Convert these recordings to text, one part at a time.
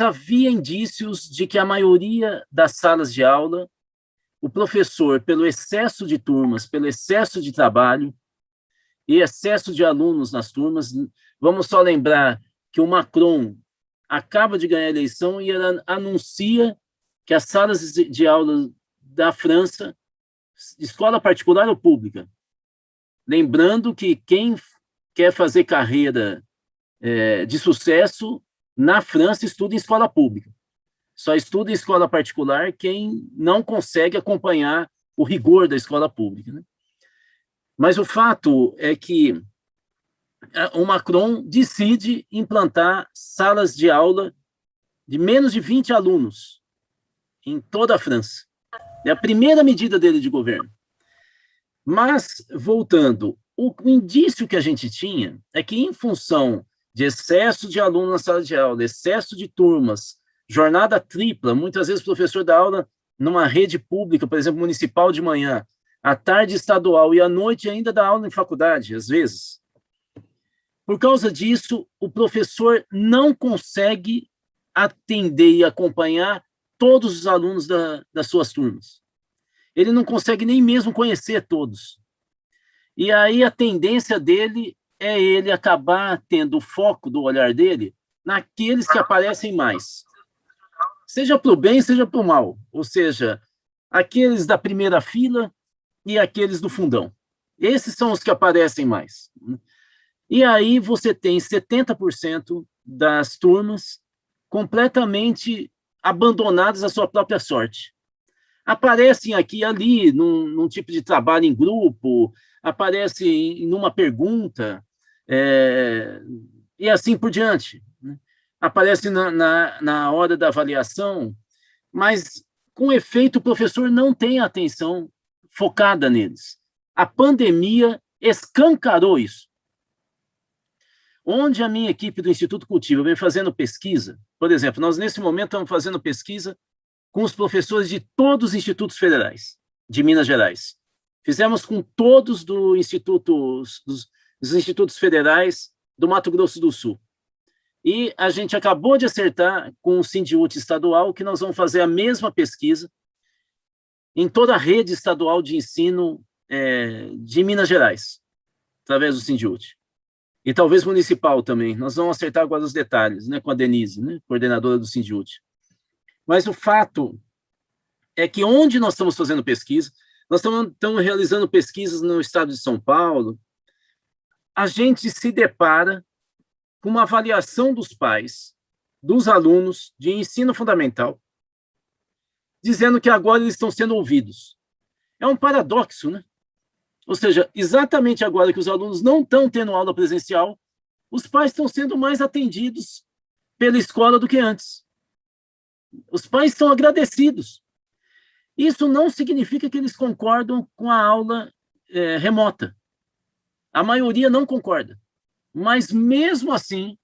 havia indícios de que a maioria das salas de aula, o professor, pelo excesso de turmas, pelo excesso de trabalho e excesso de alunos nas turmas, vamos só lembrar que o Macron acaba de ganhar a eleição e ela anuncia que as salas de aula da França, escola particular ou pública, lembrando que quem quer fazer carreira de sucesso na França estuda em escola pública. Só estuda em escola particular quem não consegue acompanhar o rigor da escola pública, né? Mas o fato é que o Macron decide implantar salas de aula de menos de 20 alunos em toda a França. É a primeira medida dele de governo. Mas, voltando, o indício que a gente tinha é que, em função de excesso de alunos na sala de aula, excesso de turmas, jornada tripla, muitas vezes o professor dá aula numa rede pública, por exemplo, municipal de manhã, à tarde estadual e à noite ainda dá aula em faculdade, às vezes. Por causa disso, o professor não consegue atender e acompanhar todos os alunos das suas turmas. Ele não consegue nem mesmo conhecer todos. E aí a tendência dele é ele acabar tendo o foco do olhar dele naqueles que aparecem mais. Seja para o bem, seja para o mal. Ou seja, aqueles da primeira fila e aqueles do fundão. Esses são os que aparecem mais. E aí você tem 70% das turmas completamente abandonadas à sua própria sorte. Aparecem aqui e ali, num tipo de trabalho em grupo, aparecem numa pergunta, e assim por diante. Aparece na hora da avaliação, mas, com efeito, o professor não tem a atenção focada neles. A pandemia escancarou isso. Onde a minha equipe do Instituto Cultiva vem fazendo pesquisa, por exemplo, nós nesse momento estamos fazendo pesquisa com os professores de todos os institutos federais de Minas Gerais. Fizemos com todos dos institutos federais do Mato Grosso do Sul. E a gente acabou de acertar com o Sindiúti estadual que nós vamos fazer a mesma pesquisa em toda a rede estadual de ensino de Minas Gerais, através do Sindiúti. E talvez municipal também. Nós vamos acertar agora os detalhes, né, com a Denise, né, coordenadora do Sindiúti. Mas o fato é que onde nós estamos fazendo pesquisa, nós estamos realizando pesquisas no estado de São Paulo, a gente se depara com uma avaliação dos pais, dos alunos de ensino fundamental, dizendo que agora eles estão sendo ouvidos. É um paradoxo, né? Ou seja, exatamente agora que os alunos não estão tendo aula presencial, os pais estão sendo mais atendidos pela escola do que antes. Os pais estão agradecidos. Isso não significa que eles concordam com a aula remota. A maioria não concorda. Mas, mesmo assim,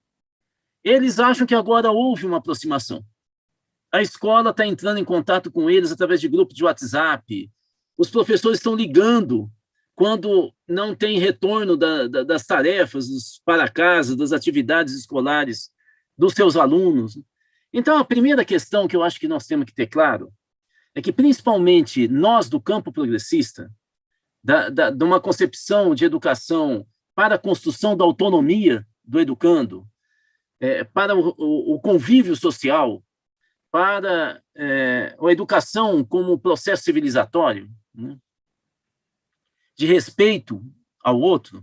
eles acham que agora houve uma aproximação. A escola está entrando em contato com eles através de grupos de WhatsApp. Os professores estão ligando quando não tem retorno das tarefas, dos para-casa, das atividades escolares dos seus alunos. Então, a primeira questão que eu acho que nós temos que ter claro é que, principalmente, nós do campo progressista, de uma concepção de educação para a construção da autonomia do educando, para o convívio social, para a educação como processo civilizatório, né, de respeito ao outro,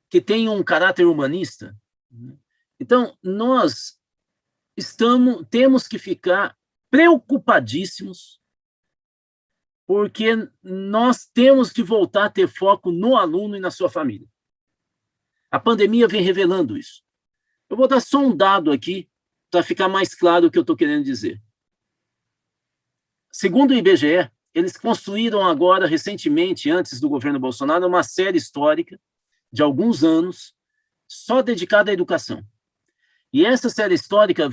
que tem um caráter humanista. Então, nós temos que ficar preocupadíssimos, porque nós temos que voltar a ter foco no aluno e na sua família. A pandemia vem revelando isso. Eu vou dar só um dado aqui, para ficar mais claro o que eu estou querendo dizer. Segundo o IBGE, eles construíram agora, recentemente, antes do governo Bolsonaro, uma série histórica de alguns anos, só dedicada à educação. E essa série histórica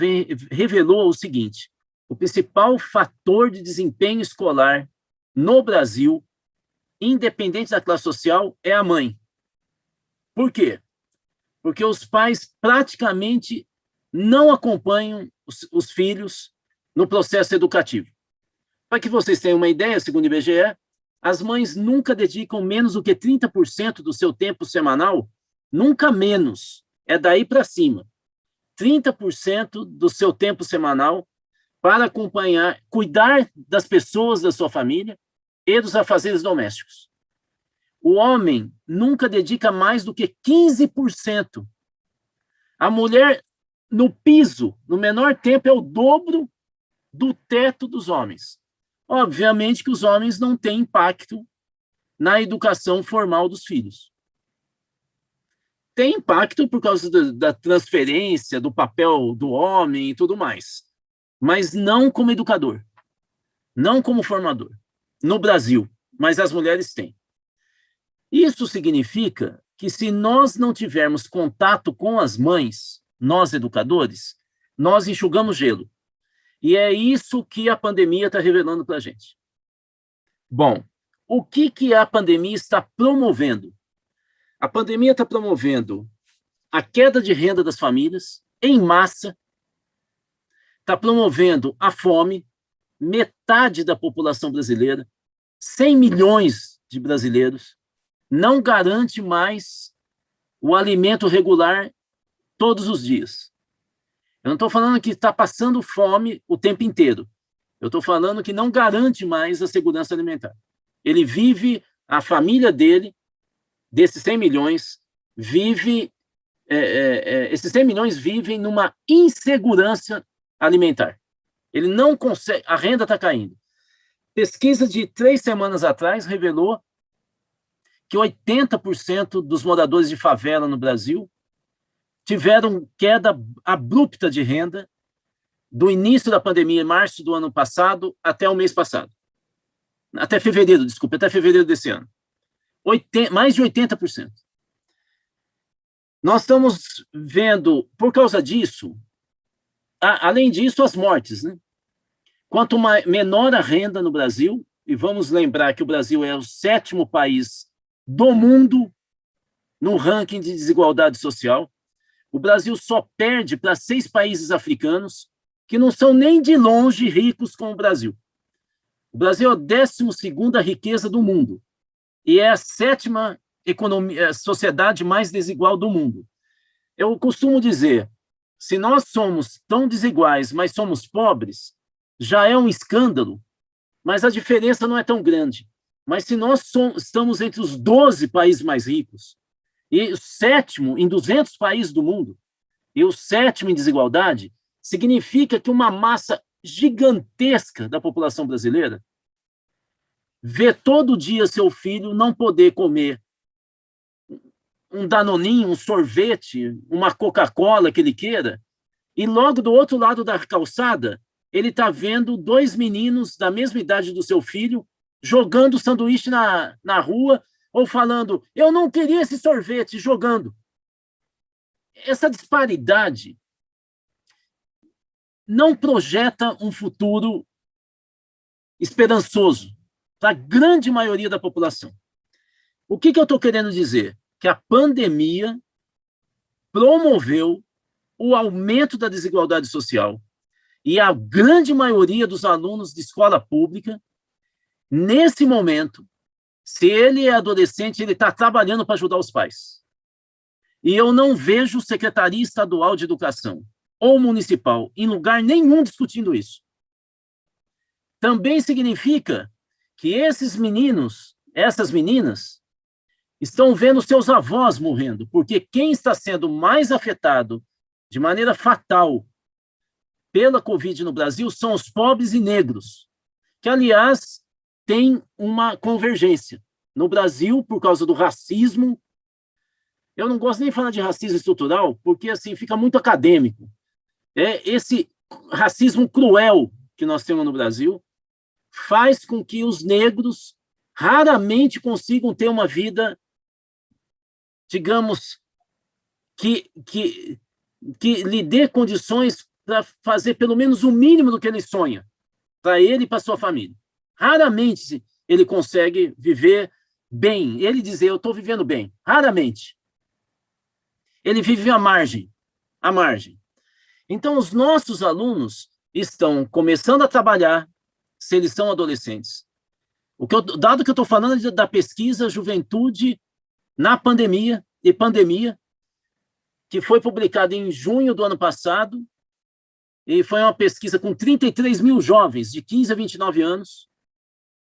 revelou o seguinte: o principal fator de desempenho escolar no Brasil, independente da classe social, é a mãe. Por quê? Porque os pais praticamente não acompanham os filhos no processo educativo. Para que vocês tenham uma ideia, segundo o IBGE, as mães nunca dedicam menos do que 30% do seu tempo semanal, nunca menos, é daí para cima. 30% do seu tempo semanal para acompanhar, cuidar das pessoas da sua família e dos afazeres domésticos. O homem nunca dedica mais do que 15%. A mulher, no piso, no menor tempo, é o dobro do teto dos homens. Obviamente que os homens não têm impacto na educação formal dos filhos. Tem impacto por causa da transferência, do papel do homem e tudo mais, mas não como educador, não como formador, no Brasil, mas as mulheres têm. Isso significa que se nós não tivermos contato com as mães, nós educadores, nós enxugamos gelo. E é isso que a pandemia está revelando para a gente. Bom, o que a pandemia está promovendo? A pandemia está promovendo a queda de renda das famílias em massa, está promovendo a fome, metade da população brasileira, 100 milhões de brasileiros, não garante mais o alimento regular todos os dias. Eu não estou falando que está passando fome o tempo inteiro. Eu estou falando que não garante mais a segurança alimentar. Ele vive, a família dele, desses 100 milhões, esses 100 milhões vivem numa insegurança alimentar. Ele não consegue, a renda está caindo. Pesquisa de 3 semanas atrás revelou que 80% dos moradores de favela no Brasil tiveram queda abrupta de renda do início da pandemia, em março do ano passado, até o mês passado. Até fevereiro desse ano. Mais de 80%. Nós estamos vendo, por causa disso, além disso, as mortes, né? Quanto menor a renda no Brasil, e vamos lembrar que o Brasil é o 7º país do mundo no ranking de desigualdade social, o Brasil só perde para 6 países africanos que não são nem de longe ricos como o Brasil. O Brasil é a 12ª riqueza do mundo e é a 7ª sociedade mais desigual do mundo. Eu costumo dizer, se nós somos tão desiguais, mas somos pobres, já é um escândalo, mas a diferença não é tão grande. Mas se nós estamos entre os 12 países mais ricos, e o 7º em 200 países do mundo, e o 7º em desigualdade, significa que uma massa gigantesca da população brasileira vê todo dia seu filho não poder comer um danoninho, um sorvete, uma Coca-Cola que ele queira, e logo do outro lado da calçada, ele está vendo 2 meninos da mesma idade do seu filho jogando sanduíche na rua, ou falando, eu não queria esse sorvete, jogando. Essa disparidade não projeta um futuro esperançoso para a grande maioria da população. O que eu estou querendo dizer? Que a pandemia promoveu o aumento da desigualdade social e a grande maioria dos alunos de escola pública, nesse momento, se ele é adolescente, ele está trabalhando para ajudar os pais. E eu não vejo Secretaria Estadual de Educação ou municipal em lugar nenhum discutindo isso. Também significa que esses meninos, essas meninas, estão vendo seus avós morrendo, porque quem está sendo mais afetado de maneira fatal pela Covid no Brasil são os pobres e negros, que, aliás, tem uma convergência. No Brasil, por causa do racismo, eu não gosto nem de falar de racismo estrutural, porque assim fica muito acadêmico. Esse racismo cruel que nós temos no Brasil faz com que os negros raramente consigam ter uma vida, digamos, que lhe dê condições para fazer pelo menos o mínimo do que ele sonha, para ele e para sua família. Raramente ele consegue viver bem. Ele dizer, eu estou vivendo bem. Raramente. Ele vive à margem. À margem. Então, os nossos alunos estão começando a trabalhar, se eles são adolescentes. Dado que eu estou falando da pesquisa Juventude na Pandemia e Pandemia, que foi publicada em junho do ano passado, e foi uma pesquisa com 33 mil jovens de 15 a 29 anos.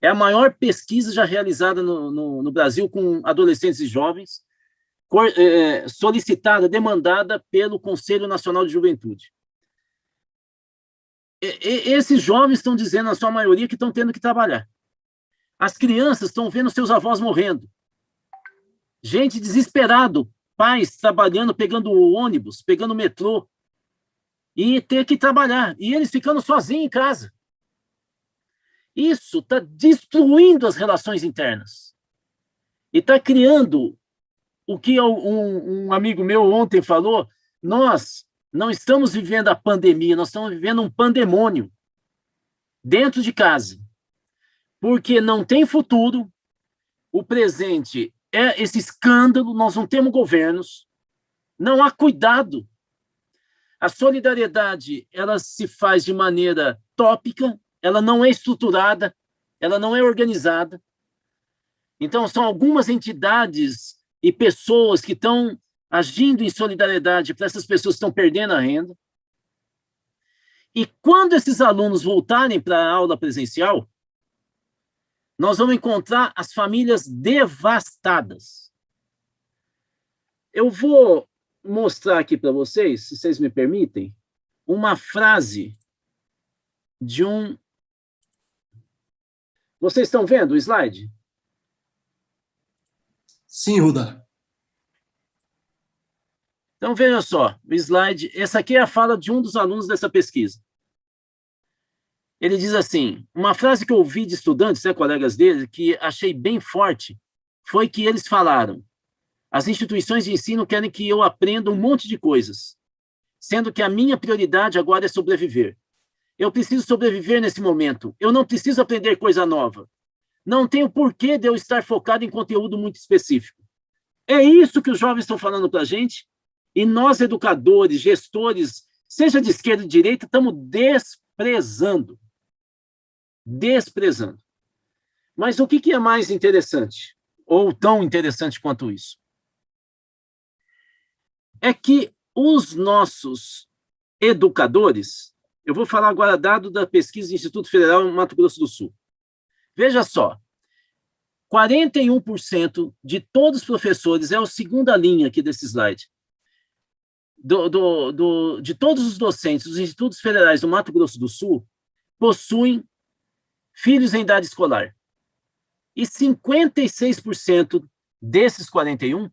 É a maior pesquisa já realizada no Brasil com adolescentes e jovens, solicitada, demandada pelo Conselho Nacional de Juventude. Esses jovens estão dizendo, na sua maioria, que estão tendo que trabalhar. As crianças estão vendo seus avós morrendo. Gente desesperado, pais trabalhando, pegando o ônibus, pegando o metrô, e ter que trabalhar. E eles ficando sozinhos em casa. Isso está destruindo as relações internas. E está criando o que um amigo meu ontem falou, nós não estamos vivendo a pandemia, nós estamos vivendo um pandemônio dentro de casa. Porque não tem futuro, o presente é esse escândalo, nós não temos governos, não há cuidado. A solidariedade, ela se faz de maneira tópica, ela não é estruturada, ela não é organizada. Então, são algumas entidades e pessoas que estão agindo em solidariedade para essas pessoas que estão perdendo a renda. E quando esses alunos voltarem para a aula presencial, nós vamos encontrar as famílias devastadas. Eu vou mostrar aqui para vocês, se vocês me permitem, uma frase de um... Vocês estão vendo o slide? Sim, Ruda. Então, veja só, o slide... Essa aqui é a fala de um dos alunos dessa pesquisa. Ele diz assim, uma frase que eu ouvi de estudantes, colegas dele, que achei bem forte, foi que eles falaram: as instituições de ensino querem que eu aprenda um monte de coisas, sendo que a minha prioridade agora é sobreviver. Eu preciso sobreviver nesse momento. Eu não preciso aprender coisa nova. Não tenho porquê de eu estar focado em conteúdo muito específico. É isso que os jovens estão falando para a gente, e nós, educadores, gestores, seja de esquerda ou de direita, estamos desprezando. Desprezando. Mas o que é mais interessante, ou tão interessante quanto isso? É que os nossos educadores, eu vou falar agora dado da pesquisa do Instituto Federal em Mato Grosso do Sul. Veja só, 41% de todos os professores, é a segunda linha aqui desse slide, de todos os docentes dos institutos federais do Mato Grosso do Sul, possuem filhos em idade escolar. E 56% desses 41%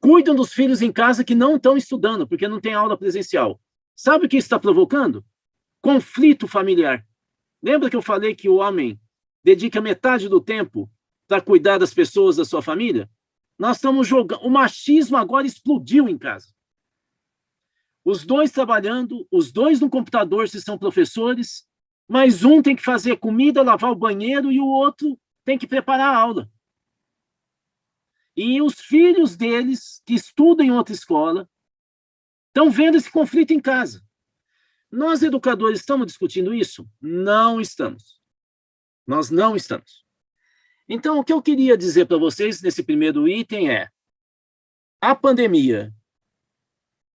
cuidam dos filhos em casa que não estão estudando, porque não tem aula presencial. Sabe o que isso está provocando? Conflito familiar. Lembra que eu falei que o homem dedica metade do tempo para cuidar das pessoas da sua família? Nós estamos jogando... O machismo agora explodiu em casa. Os dois trabalhando, os dois no computador, se são professores, mas um tem que fazer comida, lavar o banheiro, e o outro tem que preparar a aula. E os filhos deles, que estudam em outra escola, estão vendo esse conflito em casa. Nós, educadores, estamos discutindo isso? Não estamos. Nós não estamos. Então, o que eu queria dizer para vocês nesse primeiro item é: a pandemia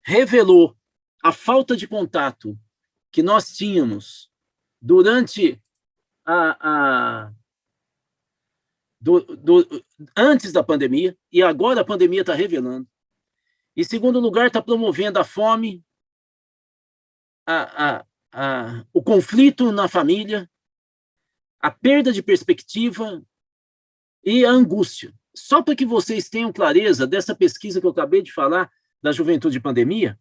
revelou a falta de contato que nós tínhamos durante antes da pandemia, e agora a pandemia está revelando. Em segundo lugar, está promovendo a fome, o conflito na família, a perda de perspectiva e a angústia. Só para que vocês tenham clareza dessa pesquisa que eu acabei de falar, da juventude e pandemia,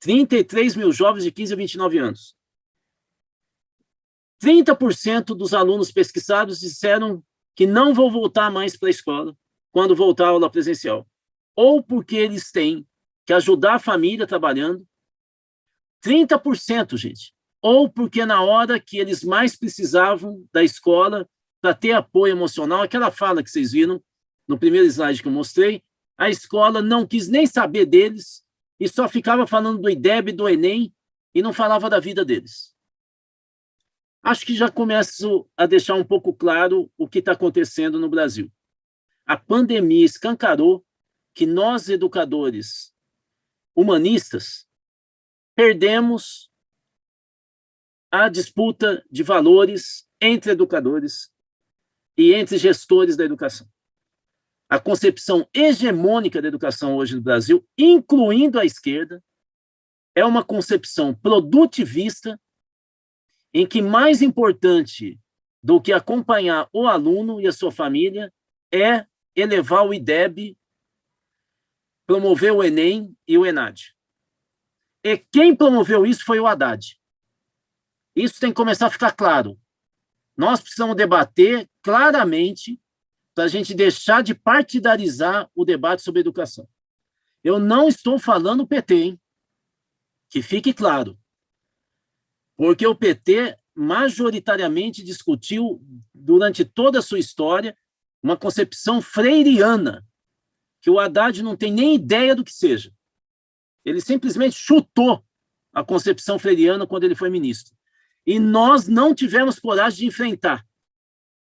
33 mil jovens de 15 a 29 anos. 30% dos alunos pesquisados disseram que não vão voltar mais para a escola quando voltar a aula presencial. Ou porque eles têm que ajudar a família trabalhando. 30%, gente. Ou porque na hora que eles mais precisavam da escola para ter apoio emocional, aquela fala que vocês viram no primeiro slide que eu mostrei, a escola não quis nem saber deles e só ficava falando do IDEB e do Enem e não falava da vida deles. Acho que já começo a deixar um pouco claro o que está acontecendo no Brasil. A pandemia escancarou que nós, educadores humanistas, perdemos a disputa de valores entre educadores e entre gestores da educação. A concepção hegemônica da educação hoje no Brasil, incluindo a esquerda, é uma concepção produtivista em que mais importante do que acompanhar o aluno e a sua família é elevar o IDEB, promover o Enem e o ENAD. E quem promoveu isso foi o Haddad. Isso tem que começar a ficar claro. Nós precisamos debater claramente para a gente deixar de partidarizar o debate sobre educação. Eu não estou falando PT, hein? Que fique claro. Porque o PT majoritariamente discutiu, durante toda a sua história, uma concepção freiriana, que o Haddad não tem nem ideia do que seja. Ele simplesmente chutou a concepção freiriana quando ele foi ministro. E nós não tivemos coragem de enfrentar.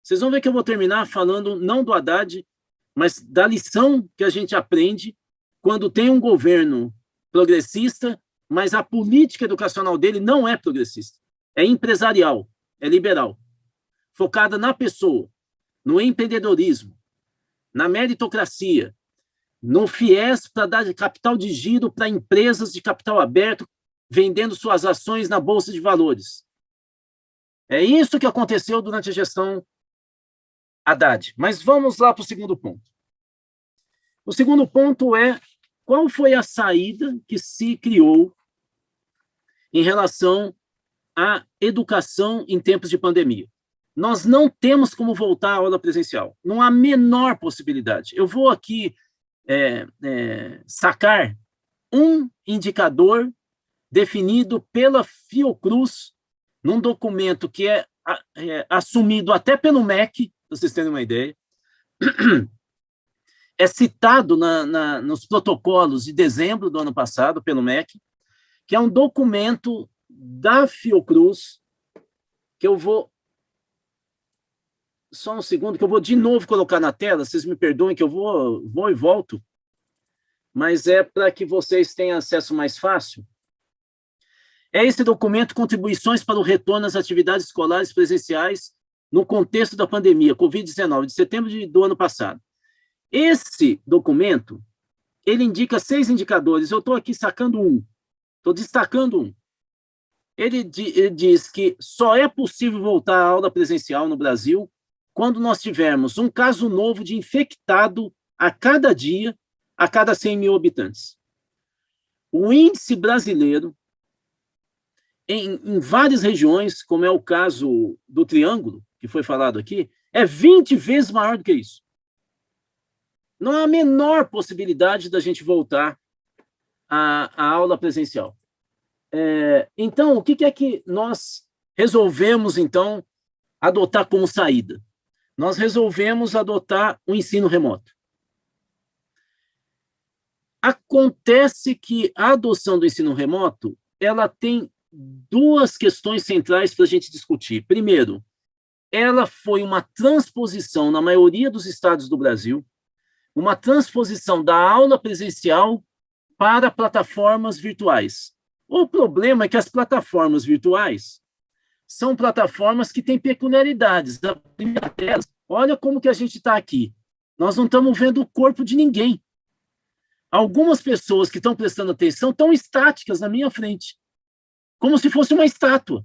Vocês vão ver que eu vou terminar falando não do Haddad, mas da lição que a gente aprende quando tem um governo progressista, mas a política educacional dele não é progressista. É empresarial, é liberal, focada na pessoa, no empreendedorismo, na meritocracia, no FIES para dar capital de giro para empresas de capital aberto, vendendo suas ações na Bolsa de Valores. É isso que aconteceu durante a gestão Haddad. Mas vamos lá para o segundo ponto. O segundo ponto é qual foi a saída que se criou em relação à educação em tempos de pandemia. Nós não temos como voltar à aula presencial. Não há a menor possibilidade. Eu vou aqui sacar um indicador definido pela Fiocruz num documento que é assumido até pelo MEC, para vocês terem uma ideia, é citado nos protocolos de dezembro do ano passado pelo MEC, que é um documento da Fiocruz, que eu vou... Só um segundo, que eu vou de novo colocar na tela, vocês me perdoem que eu vou e volto, mas é para que vocês tenham acesso mais fácil. É esse documento, Contribuições para o Retorno às Atividades Escolares Presenciais no contexto da pandemia, Covid-19, de setembro do ano passado. Esse documento, ele indica 6 indicadores, eu estou aqui sacando um, estou destacando um. Ele diz que só é possível voltar à aula presencial no Brasil quando nós tivermos um caso novo de infectado a cada dia, a cada 100 mil habitantes. O índice brasileiro, em várias regiões, como é o caso do Triângulo, que foi falado aqui, é 20 vezes maior do que isso. Não há a menor possibilidade da gente voltar à aula presencial. Então, o que é que nós resolvemos, então, adotar como saída? Nós resolvemos adotar o ensino remoto. Acontece que a adoção do ensino remoto, ela tem 2 questões centrais para a gente discutir. Primeiro, ela foi uma transposição na maioria dos estados do Brasil, uma transposição da aula presencial para plataformas virtuais. O problema é que as plataformas virtuais são plataformas que têm peculiaridades. A primeira delas, olha como que a gente está aqui. Nós não estamos vendo o corpo de ninguém. Algumas pessoas que estão prestando atenção estão estáticas na minha frente, como se fosse uma estátua.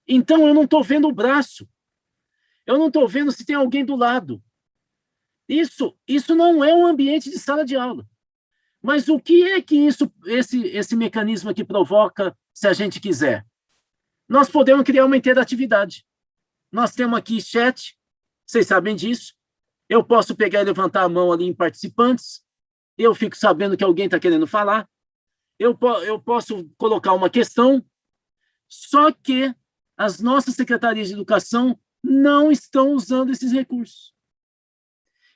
Então, eu não estou vendo o braço. Eu não estou vendo se tem alguém do lado. Isso não é um ambiente de sala de aula. Mas o que é que esse mecanismo aqui provoca, se a gente quiser? Nós podemos criar uma interatividade. Nós temos aqui chat, vocês sabem disso. Eu posso pegar e levantar a mão ali em participantes, eu fico sabendo que alguém está querendo falar, eu posso colocar uma questão, só que as nossas secretarias de educação não estão usando esses recursos.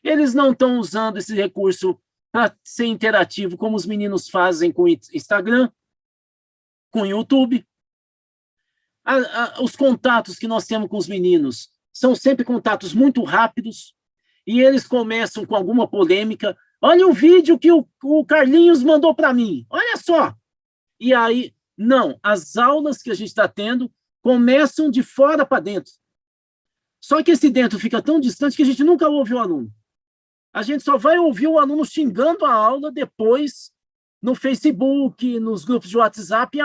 Eles não estão usando esse recurso para ser interativo, como os meninos fazem com o Instagram. com o YouTube. Os contatos que nós temos com os meninos são sempre contatos muito rápidos, e eles começam com alguma polêmica. Olha o vídeo que o Carlinhos mandou para mim, olha só. E aí, não, as aulas que a gente está tendo começam de fora para dentro. Só que esse dentro fica tão distante que a gente nunca ouve o aluno. A gente só vai ouvir o aluno xingando a aula depois no Facebook, nos grupos de WhatsApp, e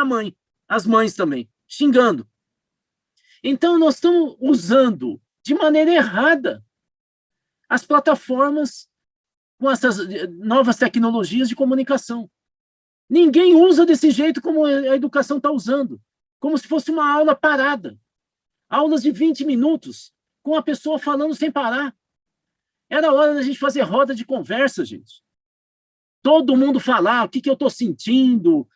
as mães também, xingando. Então, nós estamos usando de maneira errada as plataformas com essas novas tecnologias de comunicação. Ninguém usa desse jeito como a educação está usando, como se fosse uma aula parada. Aulas de 20 minutos, com a pessoa falando sem parar. Era hora da gente fazer roda de conversa, gente. Todo mundo falar o que eu estou sentindo,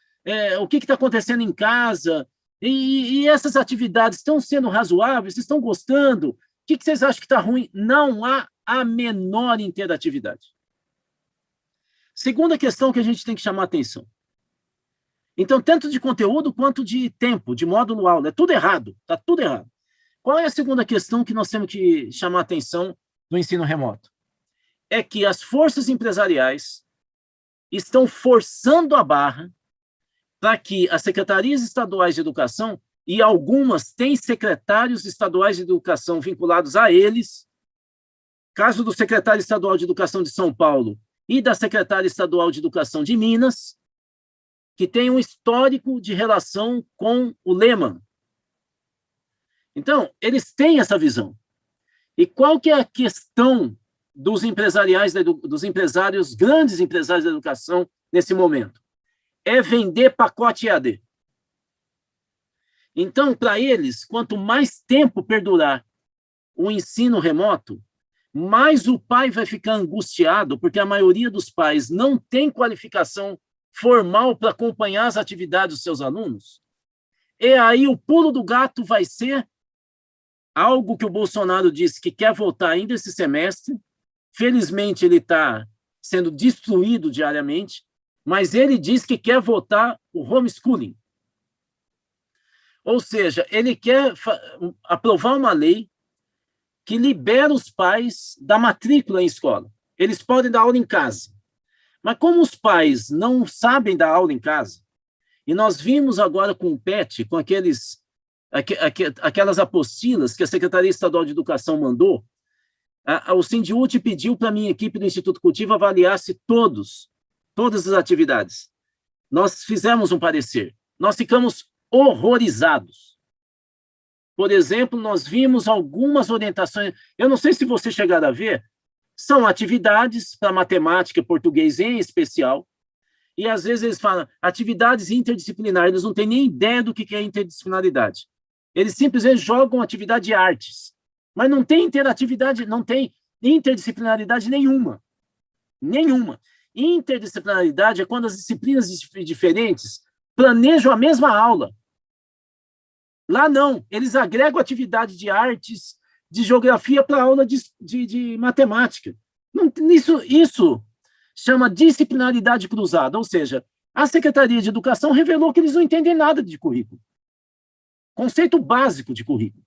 o que está acontecendo em casa, e essas atividades estão sendo razoáveis, vocês estão gostando? O que vocês acham que está ruim? Não há a menor interatividade. Segunda questão que a gente tem que chamar a atenção. Então, tanto de conteúdo quanto de tempo, de módulo aula, é tudo errado, está tudo errado. Qual é a segunda questão que nós temos que chamar a atenção no ensino remoto? É que as forças empresariais estão forçando a barra para que as secretarias estaduais de educação, e algumas têm secretários estaduais de educação vinculados a eles, caso do secretário estadual de educação de São Paulo e da secretária estadual de educação de Minas, que tem um histórico de relação com o Lehman. Então, eles têm essa visão. E qual que é a questão dos empresários, grandes empresários da educação nesse momento? É vender pacote EAD. Então, para eles, quanto mais tempo perdurar o ensino remoto, mais o pai vai ficar angustiado, porque a maioria dos pais não tem qualificação formal para acompanhar as atividades dos seus alunos. E aí o pulo do gato vai ser algo que o Bolsonaro disse que quer voltar ainda esse semestre. Felizmente, ele está sendo destruído diariamente, mas ele diz que quer votar o homeschooling. Ou seja, ele quer aprovar uma lei que libera os pais da matrícula em escola. Eles podem dar aula em casa. Mas como os pais não sabem dar aula em casa, e nós vimos agora com o PET, com aquelas apostilas que a Secretaria Estadual de Educação mandou, o Sindiúti pediu para a minha equipe do Instituto Cultivo avaliasse todas as atividades. Nós fizemos um parecer. Nós ficamos horrorizados. Por exemplo, nós vimos algumas orientações, eu não sei se você chegaram a ver, são atividades para matemática e português em especial, e às vezes eles falam atividades interdisciplinares, eles não têm nem ideia do que é interdisciplinaridade. Eles simplesmente jogam atividade de artes, mas não tem interatividade, não tem interdisciplinaridade nenhuma. Nenhuma. Interdisciplinaridade é quando as disciplinas diferentes planejam a mesma aula. Lá não, eles agregam atividade de artes, de geografia para aula de matemática. Isso chama disciplinaridade cruzada, ou seja, a Secretaria de Educação revelou que eles não entendem nada de currículo. Conceito básico de currículo.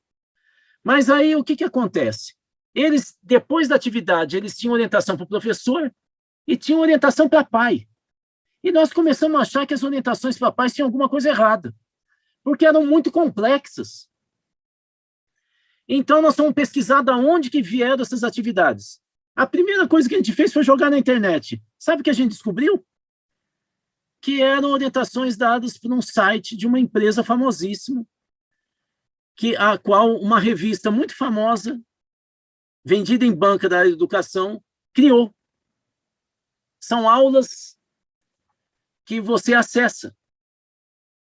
Mas aí o que acontece? Eles, depois da atividade, eles tinham orientação para o professor e tinham orientação para pai. E nós começamos a achar que as orientações para pais tinham alguma coisa errada, porque eram muito complexas. Então, nós fomos pesquisar de onde que vieram essas atividades. A primeira coisa que a gente fez foi jogar na internet. Sabe o que a gente descobriu? Que eram orientações dadas por um site de uma empresa famosíssima, a qual uma revista muito famosa, vendida em banca da área de educação, criou. São aulas que você acessa,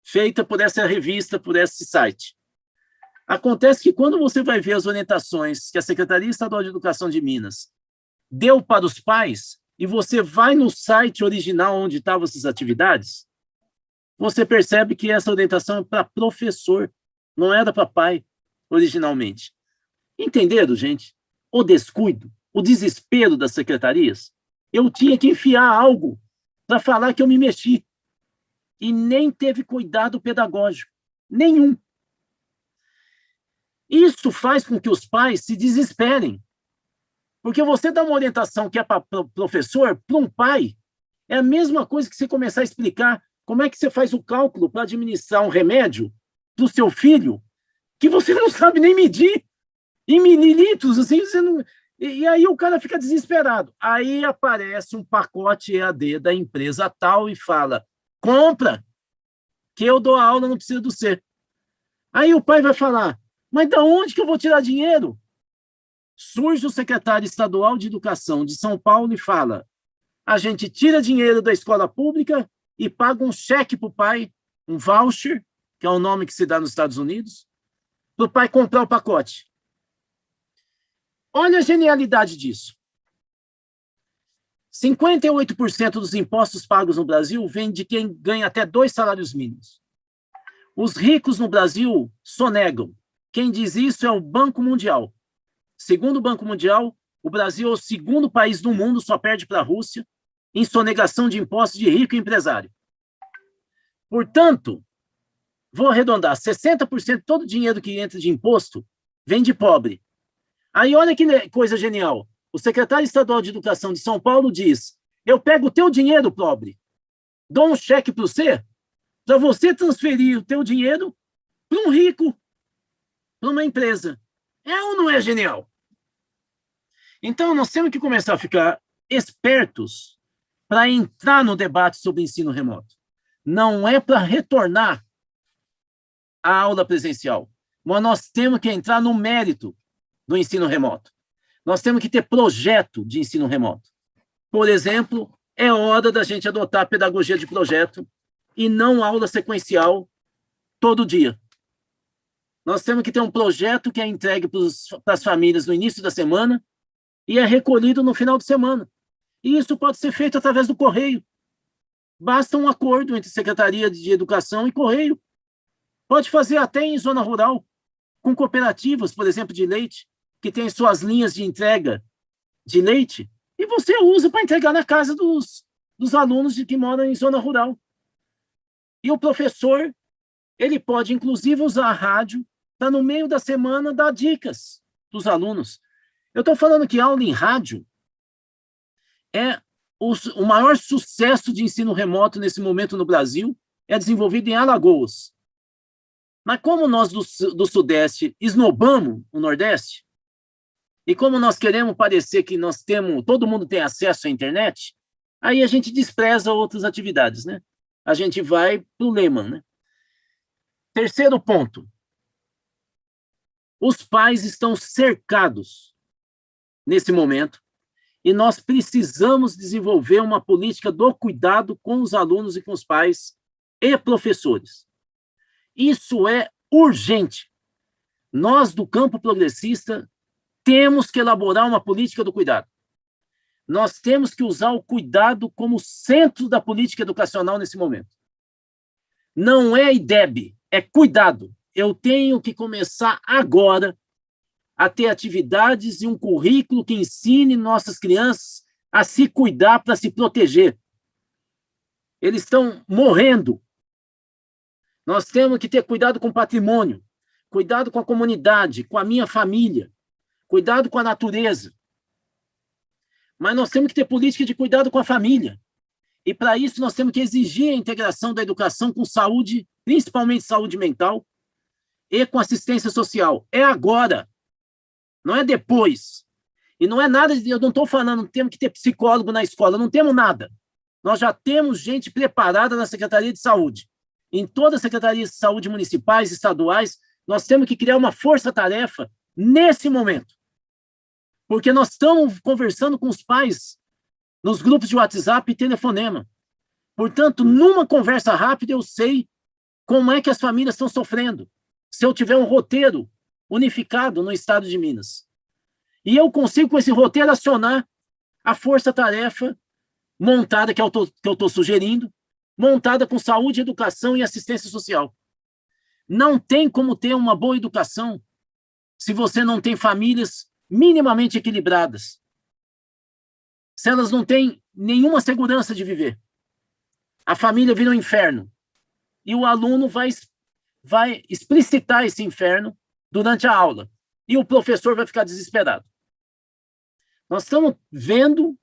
feita por essa revista, por esse site. Acontece que quando você vai ver as orientações que a Secretaria Estadual de Educação de Minas deu para os pais, e você vai no site original onde estavam essas atividades, você percebe que essa orientação é para professor, não era para pai, originalmente. Entenderam, gente? O descuido, o desespero das secretarias. Eu tinha que enfiar algo para falar que eu me mexi. e nem teve cuidado pedagógico. Nenhum. Isso faz com que os pais se desesperem. Porque você dá uma orientação que é para professor, para um pai, é a mesma coisa que você começar a explicar como é que você faz o cálculo para administrar um remédio para o seu filho, que você não sabe nem medir, em mililitros, assim, você não... E aí o cara fica desesperado. Aí aparece um pacote EAD da empresa tal e fala, compra, que eu dou a aula, não precisa do C. Aí o pai vai falar, mas da onde que eu vou tirar dinheiro? Surge o secretário estadual de Educação de São Paulo e fala, a gente tira dinheiro da escola pública e paga um cheque para o pai, um voucher, que é o nome que se dá nos Estados Unidos, para o pai comprar o pacote. Olha a genialidade disso. 58% dos impostos pagos no Brasil vem de quem ganha até 2 salários mínimos. Os ricos no Brasil sonegam. Quem diz isso é o Banco Mundial. Segundo o Banco Mundial, o Brasil é o segundo país do mundo, só perde para a Rússia, em sonegação de impostos de rico e empresário. Portanto, vou arredondar, 60% de todo o dinheiro que entra de imposto vem de pobre. Aí olha que coisa genial. O secretário estadual de Educação de São Paulo diz, eu pego o teu dinheiro, pobre, dou um cheque para você transferir o teu dinheiro para um rico, para uma empresa. É ou não é genial? Então, nós temos que começar a ficar espertos para entrar no debate sobre ensino remoto. Não é para retornar à aula presencial, mas nós temos que entrar no mérito do ensino remoto. Nós temos que ter projeto de ensino remoto. Por exemplo, é hora da gente adotar a pedagogia de projeto e não aula sequencial todo dia. Nós temos que ter um projeto que é entregue para as famílias no início da semana e é recolhido no final de semana. E isso pode ser feito através do correio. Basta um acordo entre Secretaria de Educação e Correio. Pode fazer até em zona rural, com cooperativas, por exemplo, de leite, que tem suas linhas de entrega de leite, e você usa para entregar na casa dos alunos que moram em zona rural. E o professor, ele pode, inclusive, usar a rádio para, no meio da semana, dar dicas para os alunos. Eu estou falando que aula em rádio é o maior sucesso de ensino remoto nesse momento no Brasil, é desenvolvido em Alagoas. Mas como nós do Sudeste esnobamos o Nordeste, e como nós queremos parecer que todo mundo tem acesso à internet, aí a gente despreza outras atividades, né? A gente vai para o Lehman, né? Terceiro ponto. Os pais estão cercados nesse momento e nós precisamos desenvolver uma política do cuidado com os alunos e com os pais e professores. Isso é urgente. Nós, do campo progressista, temos que elaborar uma política do cuidado. Nós temos que usar o cuidado como centro da política educacional nesse momento. Não é IDEB, é cuidado. Eu tenho que começar agora a ter atividades e um currículo que ensine nossas crianças a se cuidar para se proteger. Eles estão morrendo. Nós temos que ter cuidado com o patrimônio, cuidado com a comunidade, com a minha família, cuidado com a natureza. Mas nós temos que ter política de cuidado com a família. E, para isso, nós temos que exigir a integração da educação com saúde, principalmente saúde mental, e com assistência social. É agora, não é depois. E não é nada, eu não estou falando, temos que ter psicólogo na escola, não temos nada. Nós já temos gente preparada na Secretaria de Saúde. Em todas as secretarias de saúde municipais, estaduais, nós temos que criar uma força-tarefa nesse momento. Porque nós estamos conversando com os pais nos grupos de WhatsApp e telefonema. Portanto, numa conversa rápida, eu sei como é que as famílias estão sofrendo. Se eu tiver um roteiro unificado no estado de Minas. E eu consigo, com esse roteiro, acionar a força-tarefa montada, que eu estou sugerindo, montada com saúde, educação e assistência social. Não tem como ter uma boa educação se você não tem famílias minimamente equilibradas. Se elas não têm nenhuma segurança de viver. A família vira um inferno. e o aluno vai explicitar esse inferno durante a aula. E o professor vai ficar desesperado. Nós estamos vendo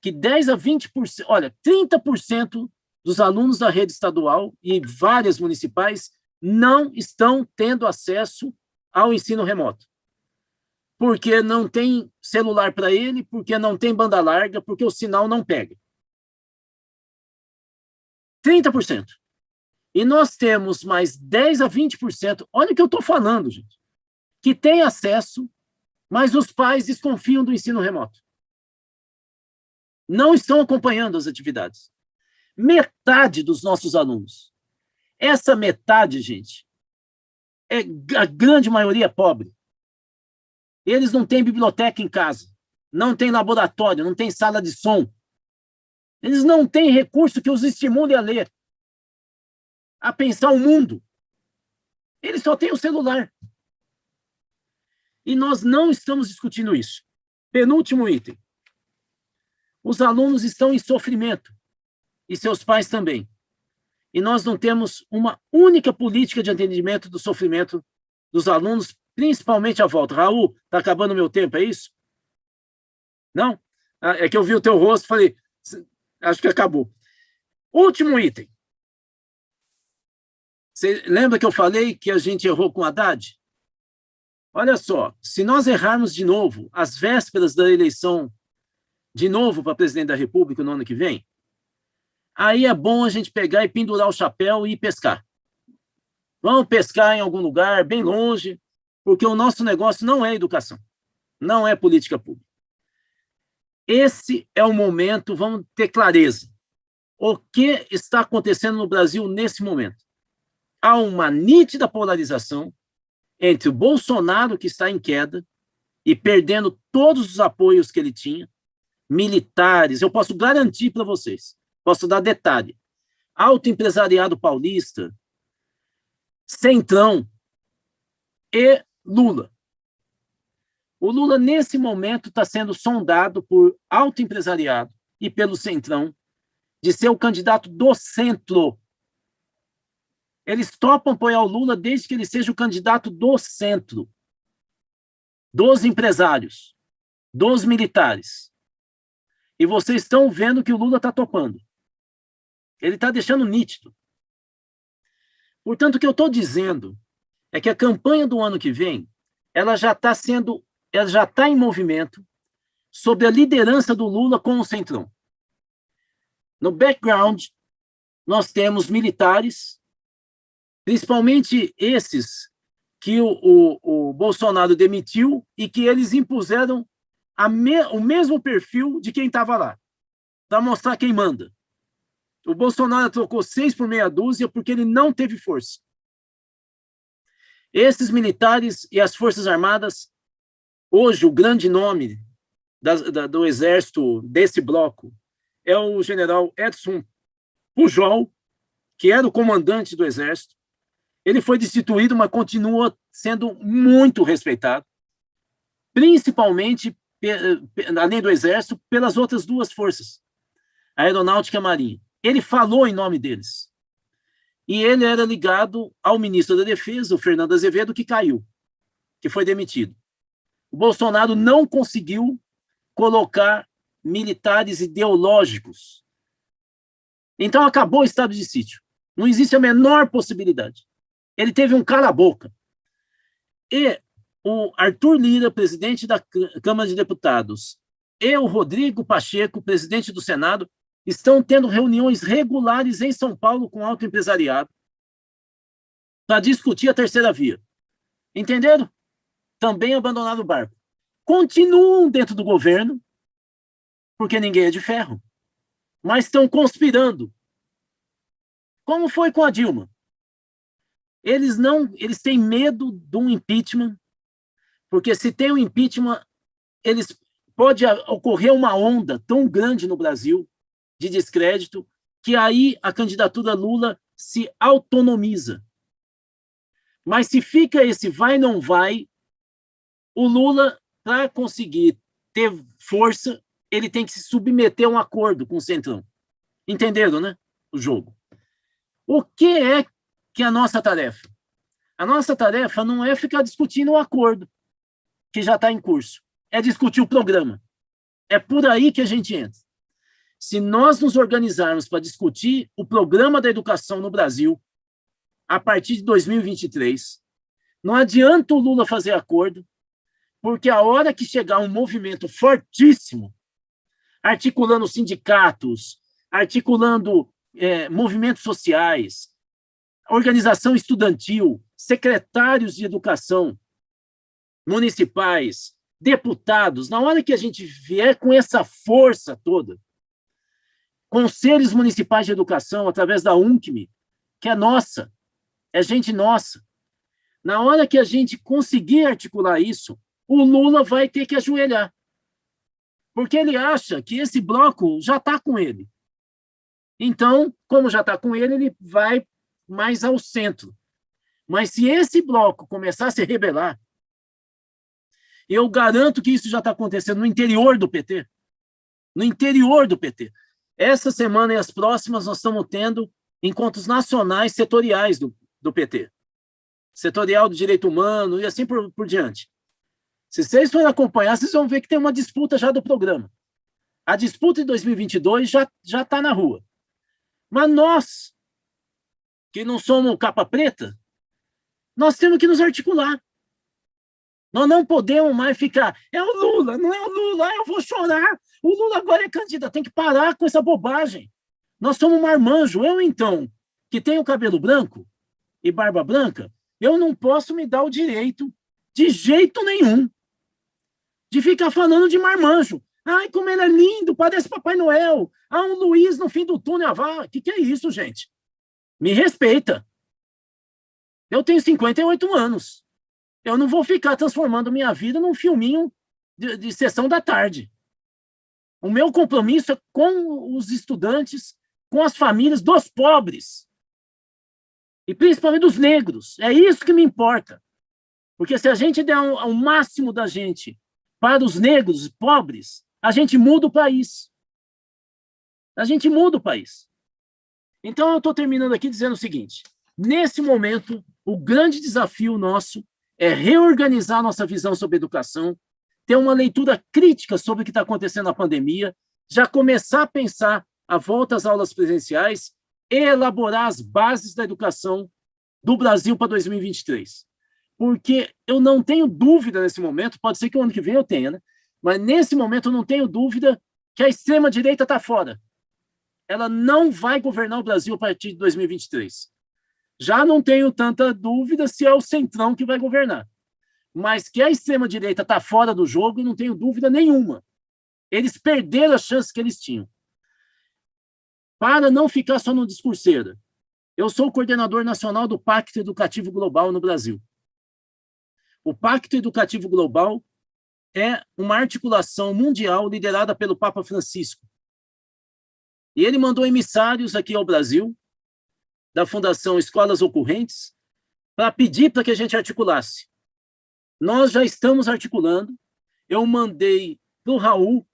que 10 a 20%, olha, 30% dos alunos da rede estadual e várias municipais não estão tendo acesso ao ensino remoto. Porque não tem celular para ele, porque não tem banda larga, porque o sinal não pega. 30%. E nós temos mais 10 a 20%, olha o que eu estou falando, gente, que tem acesso, mas os pais desconfiam do ensino remoto. Não estão acompanhando as atividades. Metade dos nossos alunos. Essa metade, gente, é a grande maioria pobre. Eles não têm biblioteca em casa, não têm laboratório, não têm sala de som. Eles não têm recurso que os estimule a ler, a pensar o mundo. Eles só têm o celular. E nós não estamos discutindo isso. Penúltimo item. Os alunos estão em sofrimento, e seus pais também. E nós não temos uma única política de atendimento do sofrimento dos alunos, principalmente à volta. Raul, está acabando o meu tempo, é isso? Não? É que eu vi o teu rosto e falei, acho que acabou. Último item. Você lembra que eu falei que a gente errou com Haddad? Olha só, se nós errarmos de novo, às vésperas da eleição, de novo para presidente da República no ano que vem, aí é bom a gente pegar e pendurar o chapéu e ir pescar. Vamos pescar em algum lugar, bem longe, porque o nosso negócio não é educação, não é política pública. Esse é o momento, vamos ter clareza. O que está acontecendo no Brasil nesse momento? Há uma nítida polarização entre o Bolsonaro, que está em queda e perdendo todos os apoios que ele tinha, militares, eu posso garantir para vocês, posso dar detalhe, alto empresariado paulista, Centrão e Lula. O Lula, nesse momento, está sendo sondado por alto empresariado e pelo Centrão de ser o candidato do centro. Eles topam apoiar o Lula desde que ele seja o candidato do centro, dos empresários, dos militares. E vocês estão vendo que o Lula está topando. Ele está deixando nítido. Portanto, o que eu estou dizendo é que a campanha do ano que vem, ela já está em movimento sob a liderança do Lula com o Centrão. No background, nós temos militares, principalmente esses que o Bolsonaro demitiu e que eles impuseram o mesmo perfil de quem estava lá, para mostrar quem manda. O Bolsonaro trocou 6 por meia dúzia porque ele não teve força. Esses militares e as Forças Armadas, hoje o grande nome do exército desse bloco é o general Edson Pujol, que era o comandante do exército. Ele foi destituído, mas continua sendo muito respeitado, principalmente, além do exército, pelas outras duas forças, a aeronáutica e a marinha. Ele falou em nome deles. E ele era ligado ao ministro da Defesa, o Fernando Azevedo, que caiu, que foi demitido. O Bolsonaro não conseguiu colocar militares ideológicos. Então acabou o estado de sítio. Não existe a menor possibilidade. Ele teve um cala-boca. E o Arthur Lira, presidente da Câmara de Deputados, e o Rodrigo Pacheco, presidente do Senado, estão tendo reuniões regulares em São Paulo com o alto empresariado para discutir a terceira via. Entenderam? Também abandonaram o barco. Continuam dentro do governo, porque ninguém é de ferro, mas estão conspirando. Como foi com a Dilma? Eles têm medo de um impeachment, porque se tem um impeachment, pode ocorrer uma onda tão grande no Brasil de descrédito, que aí a candidatura Lula se autonomiza. Mas se fica esse vai, não vai, o Lula, para conseguir ter força, ele tem que se submeter a um acordo com o Centrão. Entenderam, né? O jogo. O que é que é a nossa tarefa? A nossa tarefa não é ficar discutindo o acordo que já está em curso, é discutir o programa. É por aí que a gente entra. Se nós nos organizarmos para discutir o programa da educação no Brasil, a partir de 2023, não adianta o Lula fazer acordo, porque a hora que chegar um movimento fortíssimo, articulando sindicatos, articulando movimentos sociais, organização estudantil, secretários de educação municipais, deputados, na hora que a gente vier com essa força toda, conselhos municipais de educação, através da UNCM, que é nossa, é gente nossa, na hora que a gente conseguir articular isso, o Lula vai ter que ajoelhar, porque ele acha que esse bloco já está com ele. Então, como já está com ele vai mais ao centro. Mas se esse bloco começar a se rebelar, eu garanto que isso já está acontecendo no interior do PT. No interior do PT. Essa semana e as próximas nós estamos tendo encontros nacionais setoriais do PT. Setorial do direito humano e assim por diante. Se vocês forem acompanhar, vocês vão ver que tem uma disputa já do programa. A disputa de 2022 já está na rua. Mas nós, que não somos capa preta, nós temos que nos articular. Nós não podemos mais ficar, é o Lula, não é o Lula, eu vou chorar. O Lula agora é candidato, tem que parar com essa bobagem. Nós somos marmanjo. Eu, então, que tenho cabelo branco e barba branca, eu não posso me dar o direito, de jeito nenhum, de ficar falando de marmanjo. Ai, como ele é lindo, parece Papai Noel. Ah, um Luiz no fim do túnel. O que é isso, gente? Me respeita. Eu tenho 58 anos. Eu não vou ficar transformando minha vida num filminho de sessão da tarde. O meu compromisso é com os estudantes, com as famílias dos pobres. E principalmente dos negros. É isso que me importa. Porque se a gente der o máximo da gente para os negros pobres, a gente muda o país. A gente muda o país. Então, eu estou terminando aqui dizendo o seguinte. Nesse momento, o grande desafio nosso é reorganizar nossa visão sobre educação, ter uma leitura crítica sobre o que está acontecendo na pandemia, já começar a pensar a volta às aulas presenciais e elaborar as bases da educação do Brasil para 2023. Porque eu não tenho dúvida nesse momento, pode ser que o ano que vem eu tenha, né? Mas nesse momento eu não tenho dúvida que a extrema-direita está fora. Ela não vai governar o Brasil a partir de 2023. Já não tenho tanta dúvida se é o centrão que vai governar. Mas que a extrema-direita está fora do jogo, não tenho dúvida nenhuma. Eles perderam as chances que eles tinham. Para não ficar só no discurseira, eu sou o coordenador nacional do Pacto Educativo Global no Brasil. O Pacto Educativo Global é uma articulação mundial liderada pelo Papa Francisco. E ele mandou emissários aqui ao Brasil, da Fundação Escolas Ocorrentes, para pedir para que a gente articulasse. Nós já estamos articulando. Eu mandei para o Raul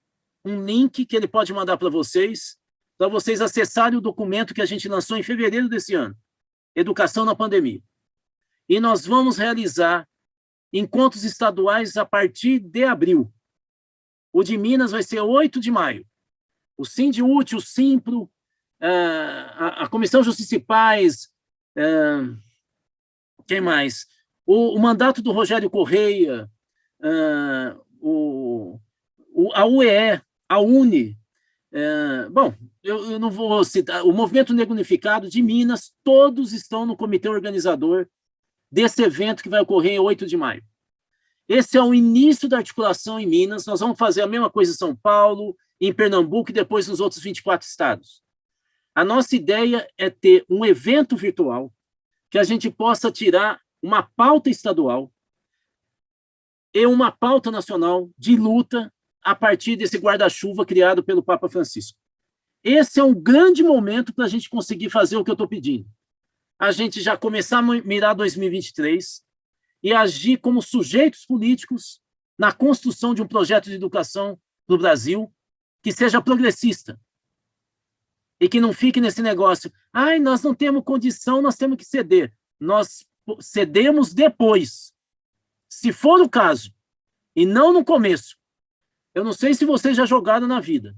um link que ele pode mandar para vocês acessarem o documento que a gente lançou em fevereiro desse ano, Educação na Pandemia. E nós vamos realizar encontros estaduais a partir de abril. O de Minas vai ser 8 de maio. O Sindiúti, o Simpro, a Comissão Justiça e Paz, quem mais? O mandato do Rogério Correia, a UE, a UNE, bom, eu não vou citar, o Movimento Negro Unificado de Minas, todos estão no comitê organizador desse evento que vai ocorrer em 8 de maio. Esse é o início da articulação em Minas, nós vamos fazer a mesma coisa em São Paulo, em Pernambuco e depois nos outros 24 estados. A nossa ideia é ter um evento virtual que a gente possa tirar uma pauta estadual e uma pauta nacional de luta a partir desse guarda-chuva criado pelo Papa Francisco. Esse é um grande momento para a gente conseguir fazer o que eu estou pedindo. A gente já começar a mirar 2023 e agir como sujeitos políticos na construção de um projeto de educação no Brasil que seja progressista. E que não fique nesse negócio, ai, nós não temos condição, nós temos que ceder. Nós cedemos depois. Se for o caso, e não no começo. Eu não sei se vocês já jogaram na vida.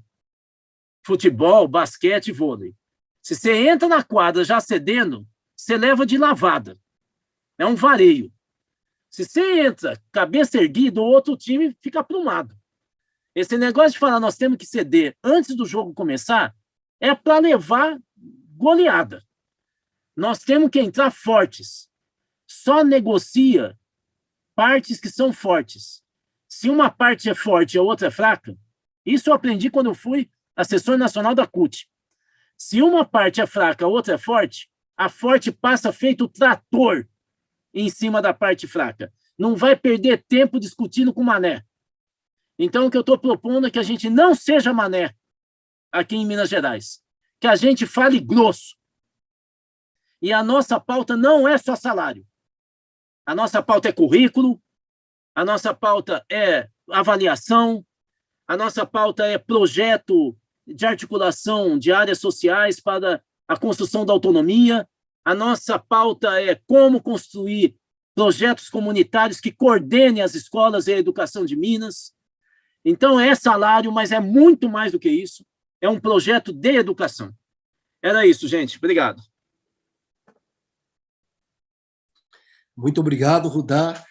Futebol, basquete, vôlei. Se você entra na quadra já cedendo, você leva de lavada. É um vareio. Se você entra cabeça erguida, o outro time fica aprumado. Esse negócio de falar nós temos que ceder antes do jogo começar é para levar goleada. Nós temos que entrar fortes. Só negocia partes que são fortes. Se uma parte é forte e a outra é fraca, isso eu aprendi quando eu fui assessor nacional da CUT. Se uma parte é fraca, a outra é forte, a forte passa feito trator em cima da parte fraca. Não vai perder tempo discutindo com Mané. Então, o que eu estou propondo é que a gente não seja Mané aqui em Minas Gerais. Que a gente fale grosso. E a nossa pauta não é só salário. A nossa pauta é currículo, a nossa pauta é avaliação, a nossa pauta é projeto de articulação de áreas sociais para a construção da autonomia, a nossa pauta é como construir projetos comunitários que coordenem as escolas e a educação de Minas. Então, é salário, mas é muito mais do que isso. É um projeto de educação. Era isso, gente. Obrigado. Muito obrigado, Rudá.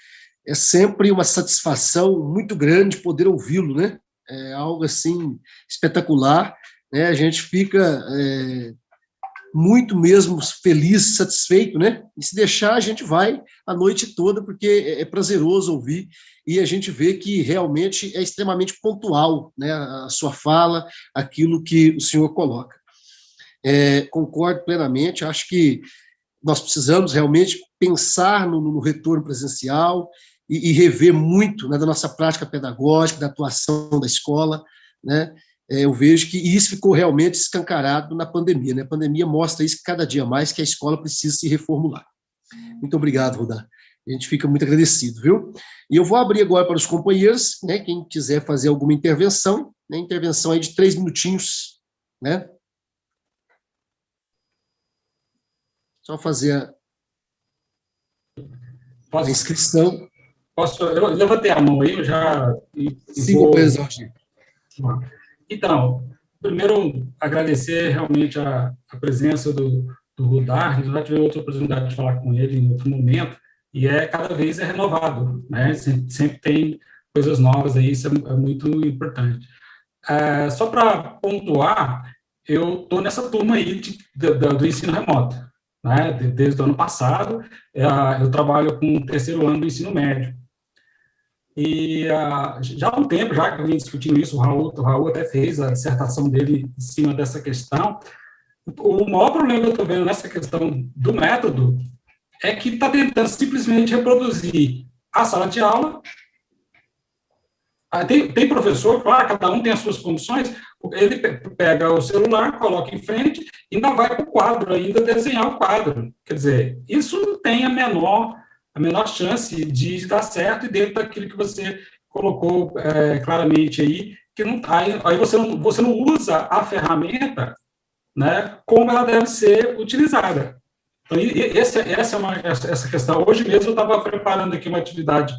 É sempre uma satisfação muito grande poder ouvi-lo, né? É algo, assim, espetacular, né? A gente fica muito mesmo feliz, satisfeito, né? E se deixar, a gente vai a noite toda, porque é prazeroso ouvir, e a gente vê que realmente é extremamente pontual, né? A sua fala, aquilo que o senhor coloca. Concordo plenamente, acho que nós precisamos realmente pensar no retorno presencial e rever muito, né, da nossa prática pedagógica, da atuação da escola, né? Eu vejo que isso ficou realmente escancarado na pandemia, né? A pandemia mostra isso cada dia mais, que a escola precisa se reformular. Muito obrigado, Rudá. A gente fica muito agradecido, viu? E eu vou abrir agora para os companheiros, né? Quem quiser fazer alguma intervenção, né? Intervenção aí de 3 minutinhos, né? Só fazer a inscrição. Eu levantei a mão aí, eu já... Sim, companheiro. Então, primeiro, agradecer realmente a presença do Rudá. Eu já tive outra oportunidade de falar com ele em outro momento, e cada vez é renovado, né? Sempre tem coisas novas aí, isso é muito importante. Só para pontuar, eu estou nessa turma aí do ensino remoto, né? Desde o ano passado, eu trabalho com o terceiro ano do ensino médio. E já há um tempo, já que eu vim discutindo isso, o Raul até fez a dissertação dele em cima dessa questão. O maior problema que eu estou vendo nessa questão do método é que está tentando simplesmente reproduzir a sala de aula. Tem professor, claro, cada um tem as suas condições, ele pega o celular, coloca em frente e ainda vai para o quadro, ainda desenhar o quadro. Quer dizer, isso não tem a menor chance de dar certo, e dentro daquilo que você colocou claramente aí, que não aí você não usa a ferramenta, né, como ela deve ser utilizada. Então, essa questão. Hoje mesmo eu estava preparando aqui uma atividade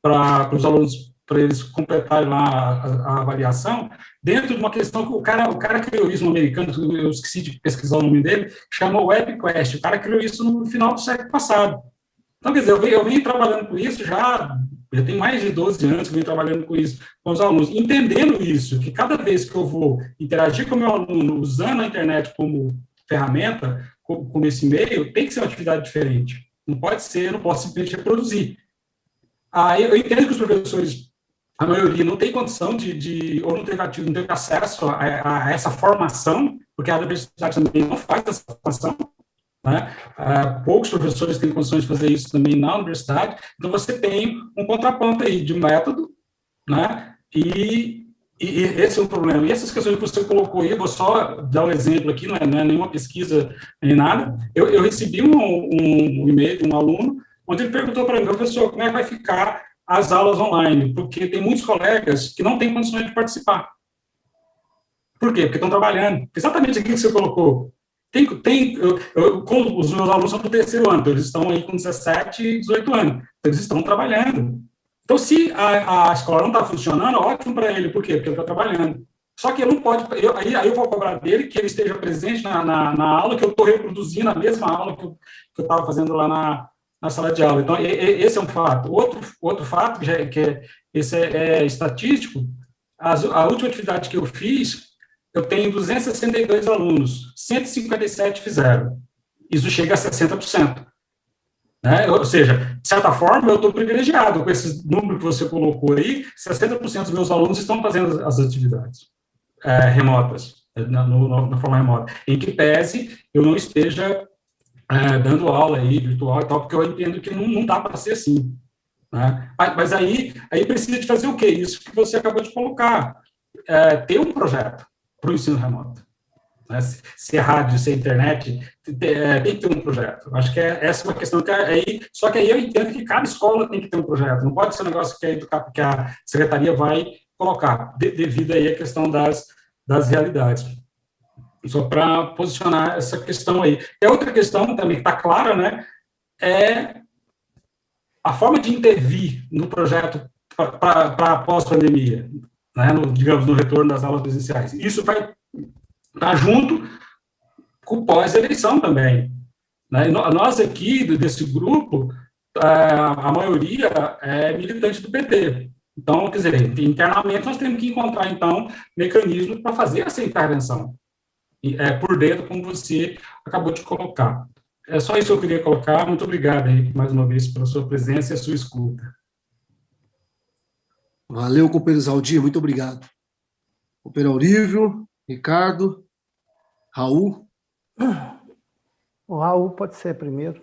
para os alunos, para eles completarem lá a avaliação, dentro de uma questão que o cara criou isso no americano, eu esqueci de pesquisar o nome dele, chama WebQuest. O cara criou isso no final do século passado. Então, quer dizer, eu venho trabalhando com isso já tem mais de 12 anos que eu venho trabalhando com isso, com os alunos, entendendo isso, que cada vez que eu vou interagir com o meu aluno usando a internet como ferramenta, como esse meio, tem que ser uma atividade diferente. Não posso simplesmente reproduzir. Eu entendo que os professores, a maioria, não tem condição ou não teve acesso a essa formação, porque a universidade também não faz essa formação, né? Poucos professores têm condições de fazer isso também na universidade. Então, você tem um contraponto aí de método, né? E esse é o problema. E essas questões que você colocou aí, eu vou só dar um exemplo aqui, não é nenhuma pesquisa nem nada. Eu recebi um e-mail de um aluno, onde ele perguntou para mim: professor, como é que vai ficar as aulas online? Porque tem muitos colegas que não têm condições de participar. Por quê? Porque estão trabalhando. Exatamente aquilo que você colocou. Os meus alunos são do terceiro ano, então eles estão aí com 17 e 18 anos. Então, eles estão trabalhando. Então, se a escola não está funcionando, ótimo para ele. Por quê? Porque ele está trabalhando. Só que ele não pode... Aí eu vou cobrar dele que ele esteja presente na aula, que eu estou reproduzindo a mesma aula que eu estava fazendo lá na sala de aula. Então, esse é um fato. Outro fato, esse é estatístico, a última atividade que eu fiz, eu tenho 262 alunos, 157 fizeram. Isso chega a 60%. Né? Ou seja, de certa forma, eu estou privilegiado com esse número que você colocou aí, 60% dos meus alunos estão fazendo as atividades remotas, na forma remota, em que pese eu não esteja dando aula aí, virtual e tal, porque eu entendo que não dá para ser assim. Né? Mas aí precisa de fazer o quê? Isso que você acabou de colocar, ter um projeto para o ensino remoto. Né? Se é rádio, se é internet, tem que ter um projeto. Acho que essa é uma questão só que aí eu entendo que cada escola tem que ter um projeto, não pode ser um negócio que a secretaria vai colocar, devido aí à questão das realidades. Só para posicionar essa questão aí. E a outra questão também que está clara, né, é a forma de intervir no projeto para pós-pandemia, né, digamos, no retorno das aulas presenciais. Isso vai estar junto com pós-eleição também. Né? Nós aqui, desse grupo, a maioria é militante do PT. Então, quer dizer, internamente nós temos que encontrar, então, mecanismos para fazer essa intervenção. Por dentro, como você acabou de colocar. É só isso que eu queria colocar. Muito obrigado aí, mais uma vez, pela sua presença e a sua escuta. Valeu, companheiro Zaldir, muito obrigado. Companheiro Aurívio, Ricardo, Raul. O Raul pode ser primeiro.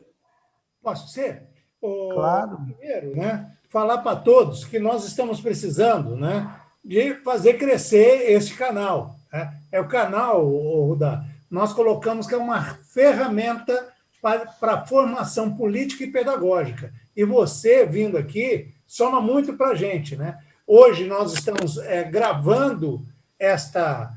Posso ser? Claro. Primeiro, né, falar para todos que nós estamos precisando, né, de fazer crescer este canal. Né? É o canal, Rudá, nós colocamos que é uma ferramenta para a formação política e pedagógica. E você, vindo aqui, soma muito para a gente. Né? Hoje nós estamos gravando esta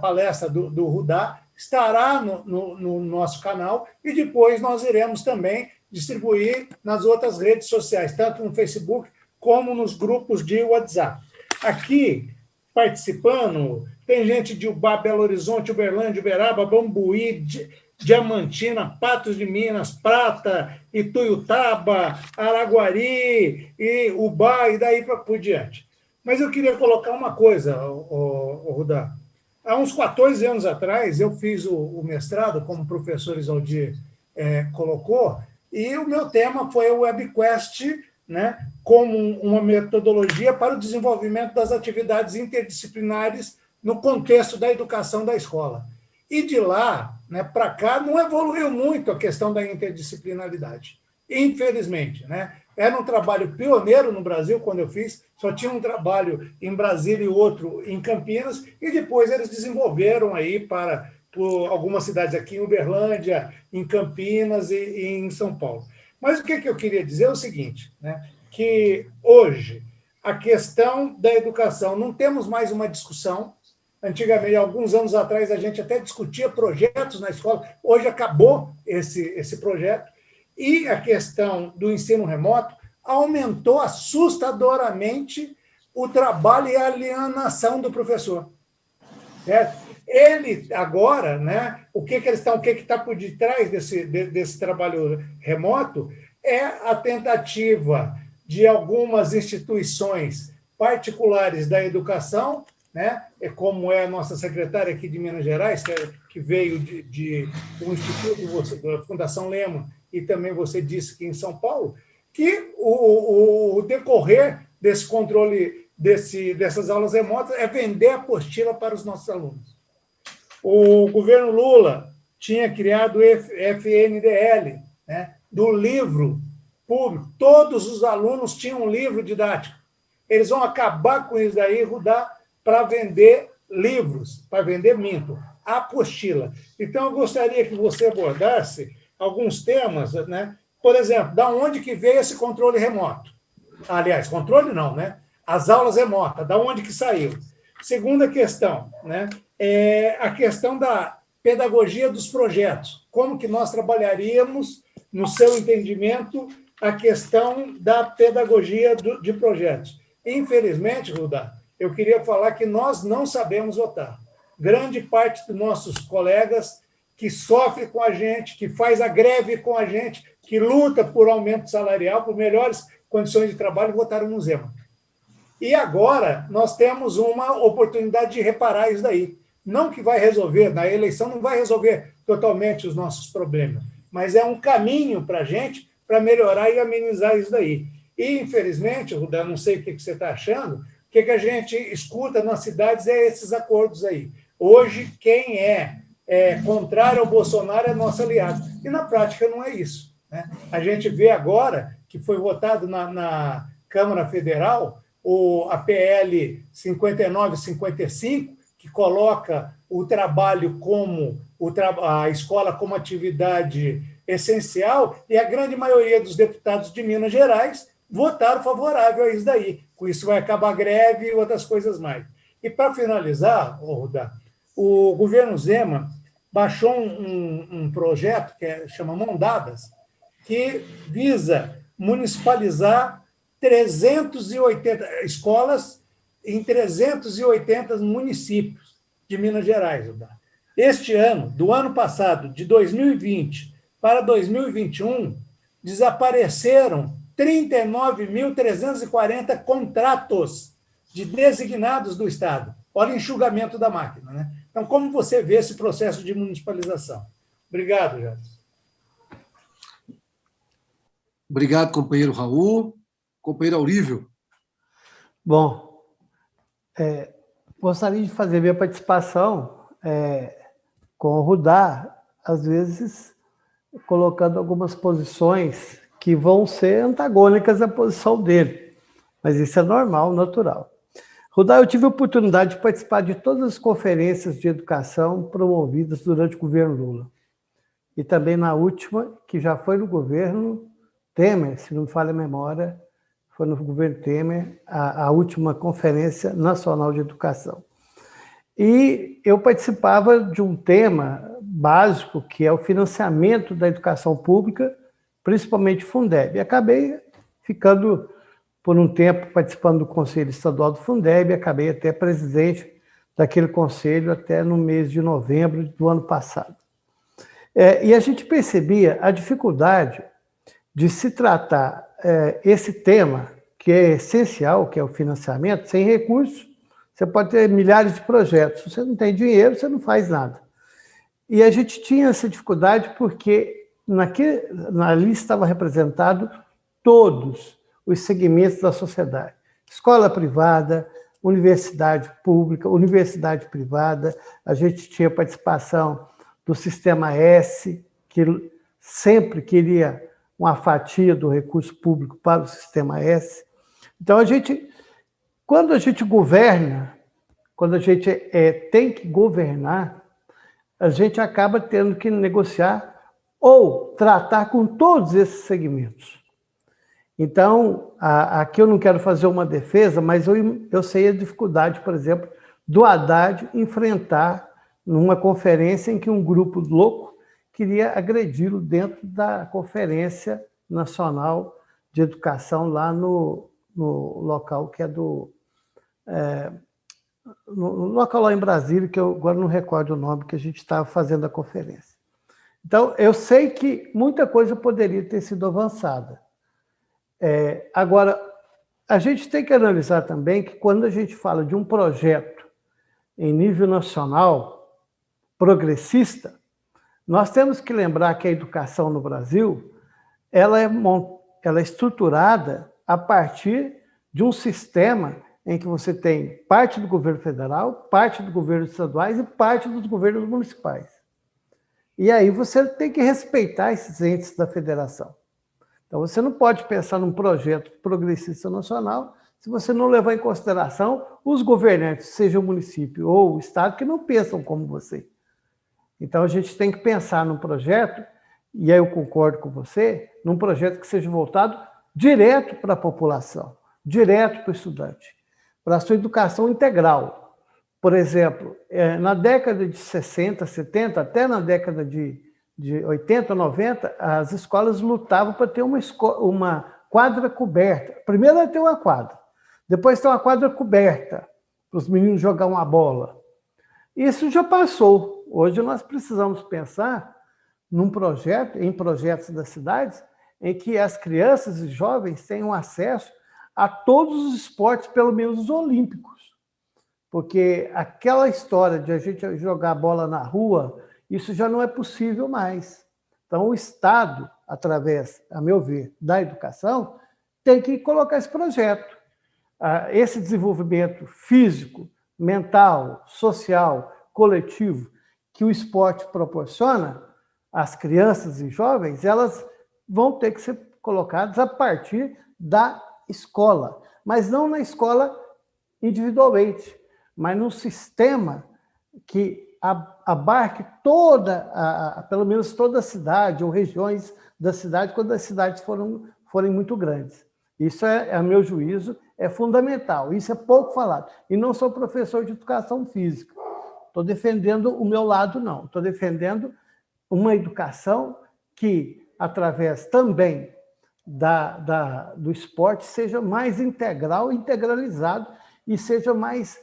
palestra do Rudá, estará no nosso canal e depois nós iremos também distribuir nas outras redes sociais, tanto no Facebook como nos grupos de WhatsApp. Aqui, participando, tem gente de Ubá, Belo Horizonte, Uberlândia, Uberaba, Bambuí, Diamantina, Patos de Minas, Prata, Ituiutaba, Araguari, e Ubá, e daí por diante. Mas eu queria colocar uma coisa, Rudá. Há uns 14 anos atrás, eu fiz o mestrado, como o professor Zaldir colocou, e o meu tema foi o WebQuest, né, como uma metodologia para o desenvolvimento das atividades interdisciplinares no contexto da educação da escola. E de lá, né, para cá, não evoluiu muito a questão da interdisciplinaridade, infelizmente. Né? Era um trabalho pioneiro no Brasil, quando eu fiz, só tinha um trabalho em Brasília e outro em Campinas, e depois eles desenvolveram aí por algumas cidades aqui em Uberlândia, em Campinas e em São Paulo. Mas o que eu queria dizer é o seguinte, né, que hoje a questão da educação, não temos mais uma discussão. Antigamente, alguns anos atrás, a gente até discutia projetos na escola, hoje acabou esse projeto, e a questão do ensino remoto aumentou assustadoramente o trabalho e a alienação do professor. Certo? Ele, agora, né, o que está por detrás desse trabalho remoto é a tentativa de algumas instituições particulares da educação, né, como é a nossa secretária aqui de Minas Gerais, que veio de um instituto da Fundação Lema, e também você disse que em São Paulo, que o decorrer desse controle dessas aulas remotas é vender a apostila para os nossos alunos. O governo Lula tinha criado o FNDL, né, do livro público. Todos os alunos tinham um livro didático. Eles vão acabar com isso daí, Rudá, para vender livros, para vender a apostila. Então, eu gostaria que você abordasse alguns temas, né? Por exemplo, da onde que veio esse controle remoto? Aliás, controle não, né? As aulas remotas, da onde que saiu? Segunda questão, né? a questão da pedagogia dos projetos. Como que nós trabalharíamos, no seu entendimento, a questão da pedagogia de projetos. Infelizmente, Rudá, eu queria falar que nós não sabemos votar. Grande parte dos nossos colegas que sofre com a gente, que faz a greve com a gente, que luta por aumento salarial, por melhores condições de trabalho, votaram no Zema. E agora nós temos uma oportunidade de reparar isso daí. Não que vai resolver, na eleição não vai resolver totalmente os nossos problemas, mas é um caminho para a gente para melhorar e amenizar isso daí. E, infelizmente, Rudá, não sei o que você está achando, o que a gente escuta nas cidades é esses acordos aí. Hoje, quem é contrário ao Bolsonaro é nosso aliado. E, na prática, não é isso, né? A gente vê agora que foi votado na Câmara Federal a PL 5955, que coloca o trabalho como a escola como atividade essencial, e a grande maioria dos deputados de Minas Gerais votaram favorável a isso daí. Com isso vai acabar a greve e outras coisas mais. E, para finalizar, Rudá, o governo Zema baixou um projeto que chama Mão Dadas, que visa municipalizar 380 escolas em 380 municípios de Minas Gerais. Este ano, do ano passado, de 2020 para 2021, desapareceram 39.340 contratos de designados do Estado. Olha o enxugamento da máquina, né? Então, como você vê esse processo de municipalização? Obrigado, Jadson. Obrigado, companheiro Raul. Companheiro Aurível. Bom, gostaria de fazer minha participação com o Rudá, às vezes colocando algumas posições que vão ser antagônicas à posição dele, mas isso é normal, natural. Rudá, eu tive a oportunidade de participar de todas as conferências de educação promovidas durante o governo Lula, e também na última, que já foi no governo Temer, se não me falha a memória, foi no governo Temer, a última Conferência Nacional de Educação. E eu participava de um tema básico, que é o financiamento da educação pública, principalmente Fundeb. E acabei ficando, por um tempo, participando do Conselho Estadual do Fundeb, e acabei até presidente daquele conselho até no mês de novembro do ano passado. E a gente percebia a dificuldade de se tratar esse tema, que é essencial, que é o financiamento, sem recursos. Você pode ter milhares de projetos. Se você não tem dinheiro, você não faz nada. E a gente tinha essa dificuldade porque ali estava representado todos os segmentos da sociedade. Escola privada, universidade pública, universidade privada. A gente tinha participação do Sistema S, que sempre queria uma fatia do recurso público para o Sistema S. Então, quando a gente governa, quando a gente tem que governar, a gente acaba tendo que negociar ou tratar com todos esses segmentos. Então, aqui eu não quero fazer uma defesa, mas eu sei a dificuldade, por exemplo, do Haddad enfrentar numa conferência em que um grupo louco queria agredi-lo dentro da Conferência Nacional de Educação, lá no local que é no local lá em Brasília, que eu agora não recordo o nome, que a gente estava fazendo a conferência. Então, eu sei que muita coisa poderia ter sido avançada. Agora, a gente tem que analisar também que quando a gente fala de um projeto em nível nacional, progressista, nós temos que lembrar que a educação no Brasil ela é estruturada a partir de um sistema em que você tem parte do governo federal, parte do governo estaduais e parte dos governos municipais. E aí você tem que respeitar esses entes da federação. Então, você não pode pensar num projeto progressista nacional se você não levar em consideração os governantes, seja o município ou o estado, que não pensam como você. Então, a gente tem que pensar num projeto, e aí eu concordo com você, num projeto que seja voltado direto para a população, direto para o estudante, para a sua educação integral. Por exemplo, na década de 60, 70, até na década de 80, 90, as escolas lutavam para ter uma quadra coberta. Primeiro é ter uma quadra, depois ter uma quadra coberta, para os meninos jogar uma bola. Isso já passou. Hoje nós precisamos pensar em projetos das cidades, em que as crianças e jovens tenham acesso a todos os esportes, pelo menos os olímpicos. Porque aquela história de a gente jogar bola na rua, isso já não é possível mais. Então, o Estado, através, a meu ver, da educação, tem que colocar esse projeto. Esse desenvolvimento físico, mental, social, coletivo, que o esporte proporciona às crianças e jovens, elas vão ter que ser colocadas a partir da escola, mas não na escola individualmente, mas num sistema que abarque pelo menos toda a cidade, ou regiões da cidade, quando as cidades forem muito grandes. Isso, a meu juízo, é fundamental. Isso é pouco falado. E não sou professor de educação física. Estou defendendo o meu lado, não. Estou defendendo uma educação que, através também do esporte, seja mais integral, integralizado e seja mais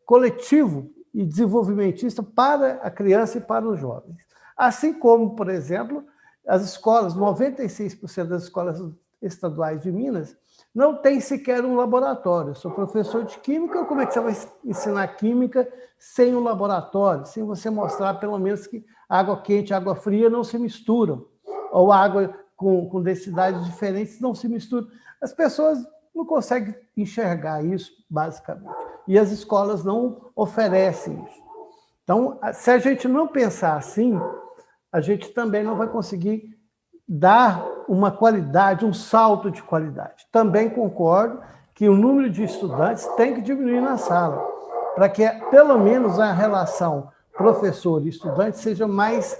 coletivo e desenvolvimentista para a criança e para os jovens. Assim como, por exemplo, as escolas, 96% das escolas estaduais de Minas, não tem sequer um laboratório. Eu sou professor de química, como é que você vai ensinar química sem um laboratório, sem você mostrar, pelo menos, que água quente e água fria não se misturam, ou água com densidades diferentes não se misturam? As pessoas não conseguem enxergar isso, basicamente, e as escolas não oferecem isso. Então, se a gente não pensar assim, a gente também não vai conseguir dar uma qualidade, um salto de qualidade. Também concordo que o número de estudantes tem que diminuir na sala, para que, pelo menos, a relação professor e estudante seja mais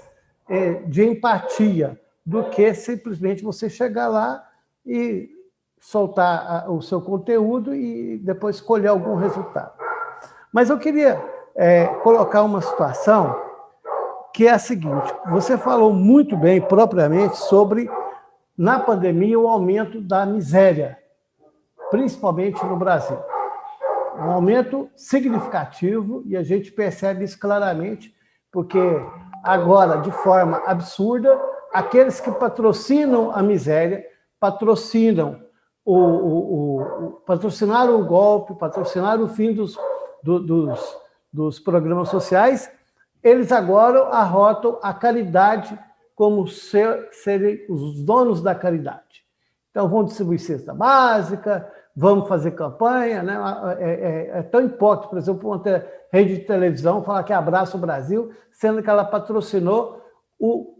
de empatia do que simplesmente você chegar lá e soltar o seu conteúdo e depois colher algum resultado. Mas eu queria colocar uma situação que é a seguinte: você falou muito bem, propriamente, sobre, na pandemia, o aumento da miséria, principalmente no Brasil. Um aumento significativo, e a gente percebe isso claramente, porque agora, de forma absurda, aqueles que patrocinam a miséria, patrocinaram o golpe, patrocinaram o fim dos programas sociais, eles agora arrotam a caridade como serem os donos da caridade. Então, vão distribuir cesta básica, vamos fazer campanha, né? É tão hipócrita, por exemplo, uma rede de televisão falar que abraça o Brasil, sendo que ela patrocinou o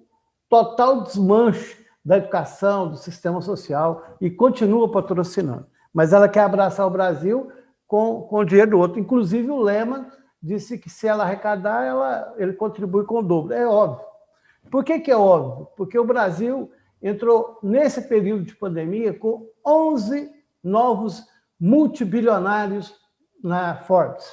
total desmanche da educação, do sistema social, e continua patrocinando. Mas ela quer abraçar o Brasil com o dinheiro do outro. Inclusive, o Lema disse que, se ela arrecadar, ele contribui com o dobro. É óbvio. Por que é óbvio? Porque o Brasil entrou, nesse período de pandemia, com 11 novos multibilionários na Forbes.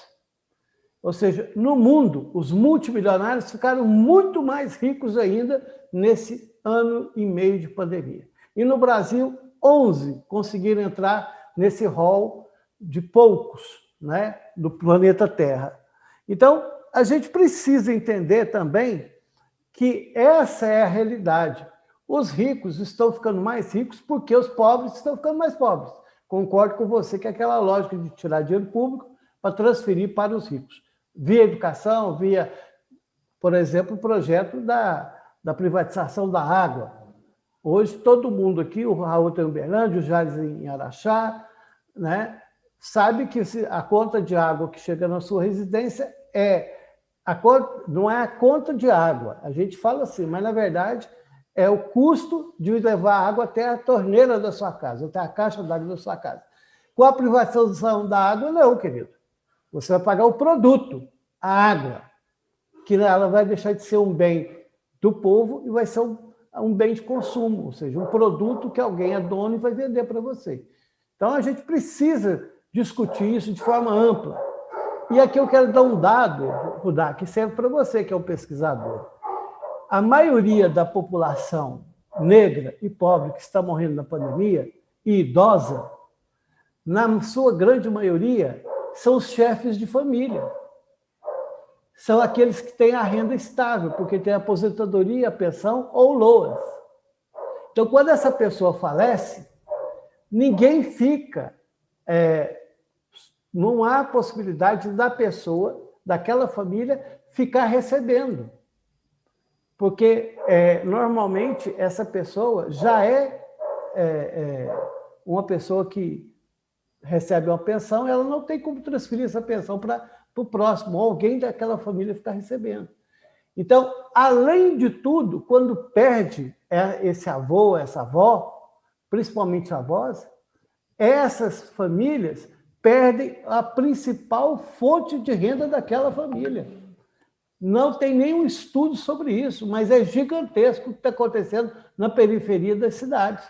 Ou seja, no mundo, os multimilionários ficaram muito mais ricos ainda nesse ano e meio de pandemia. E no Brasil, 11 conseguiram entrar nesse rol de poucos, né, do planeta Terra. Então, a gente precisa entender também que essa é a realidade. Os ricos estão ficando mais ricos porque os pobres estão ficando mais pobres. Concordo com você que é aquela lógica de tirar dinheiro público para transferir para os ricos. Via educação, via, por exemplo, o projeto da privatização da água. Hoje, todo mundo aqui, o Raul tem em Uberlândia, o Jales em Araxá, né, sabe que a conta de água que chega na sua residência não é a conta de água. A gente fala assim, mas, na verdade, é o custo de levar a água até a torneira da sua casa, até a caixa d'água da sua casa. Com a privatização da água, não, querido. Você vai pagar o produto, a água, que ela vai deixar de ser um bem do povo e vai ser um bem de consumo, ou seja, um produto que alguém é dono e vai vender para você. Então, a gente precisa discutir isso de forma ampla. E aqui eu quero dar um dado, Rudá, que serve para você, que é um pesquisador. A maioria da população negra e pobre que está morrendo na pandemia, e idosa, na sua grande maioria, são os chefes de família. São aqueles que têm a renda estável, porque tem a aposentadoria, a pensão ou LOAS. Então, quando essa pessoa falece, ninguém fica... não há possibilidade da pessoa, daquela família, ficar recebendo. Porque, normalmente, essa pessoa já é uma pessoa que recebe uma pensão, ela não tem como transferir essa pensão para o próximo, ou alguém daquela família ficar recebendo. Então, além de tudo, quando perde esse avô, essa avó, principalmente avós, essas famílias perdem a principal fonte de renda daquela família. Não tem nenhum estudo sobre isso, mas é gigantesco o que está acontecendo na periferia das cidades.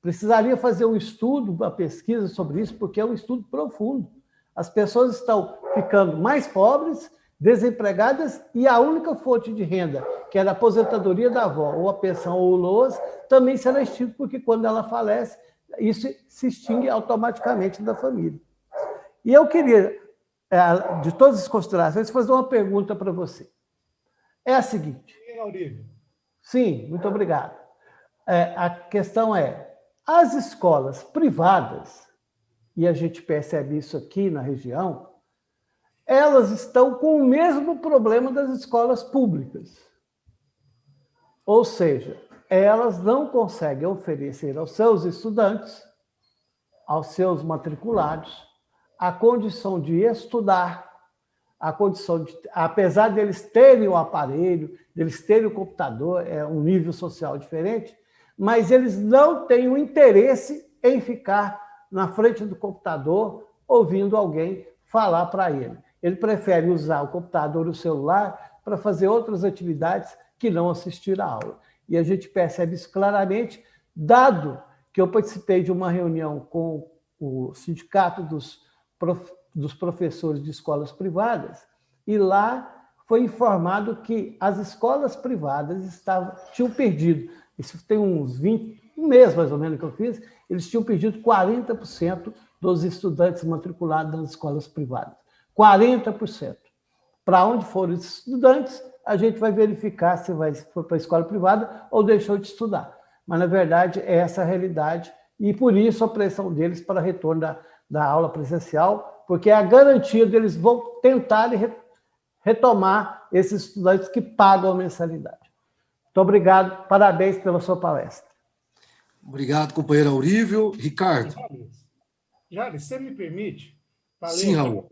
Precisaria fazer um estudo, uma pesquisa sobre isso, porque é um estudo profundo. As pessoas estão ficando mais pobres, desempregadas, e a única fonte de renda, que era a aposentadoria da avó, ou a pensão ou o LOAS, também será extinto, porque quando ela falece, isso se extingue automaticamente da família. E eu queria, de todas as considerações, fazer uma pergunta para você. É a seguinte. Sim, muito obrigado. A questão é, as escolas privadas, e a gente percebe isso aqui na região, elas estão com o mesmo problema das escolas públicas. Ou seja, elas não conseguem oferecer aos seus estudantes, aos seus matriculados, a condição de estudar, a condição de, apesar deles terem o aparelho, deles terem o computador, é um nível social diferente, mas eles não têm o interesse em ficar na frente do computador ouvindo alguém falar para ele. Ele prefere usar o computador ou o celular para fazer outras atividades que não assistir à aula. E a gente percebe isso claramente, dado que eu participei de uma reunião com o Sindicato dos Professores de Escolas Privadas, e lá foi informado que as escolas privadas tinham perdido, isso tem uns 20, um mês mais ou menos que eu fiz, eles tinham perdido 40% dos estudantes matriculados nas escolas privadas. 40%. Para onde foram os estudantes, a gente vai verificar se foi para a escola privada ou deixou de estudar. Mas, na verdade, é essa a realidade, e por isso a pressão deles para retorno da aula presencial, porque é a garantia deles vão tentar retomar esses estudantes que pagam a mensalidade. Muito obrigado, parabéns pela sua palestra. Obrigado, companheiro Aurível. Ricardo. Jales, você me permite? Sim, Raul.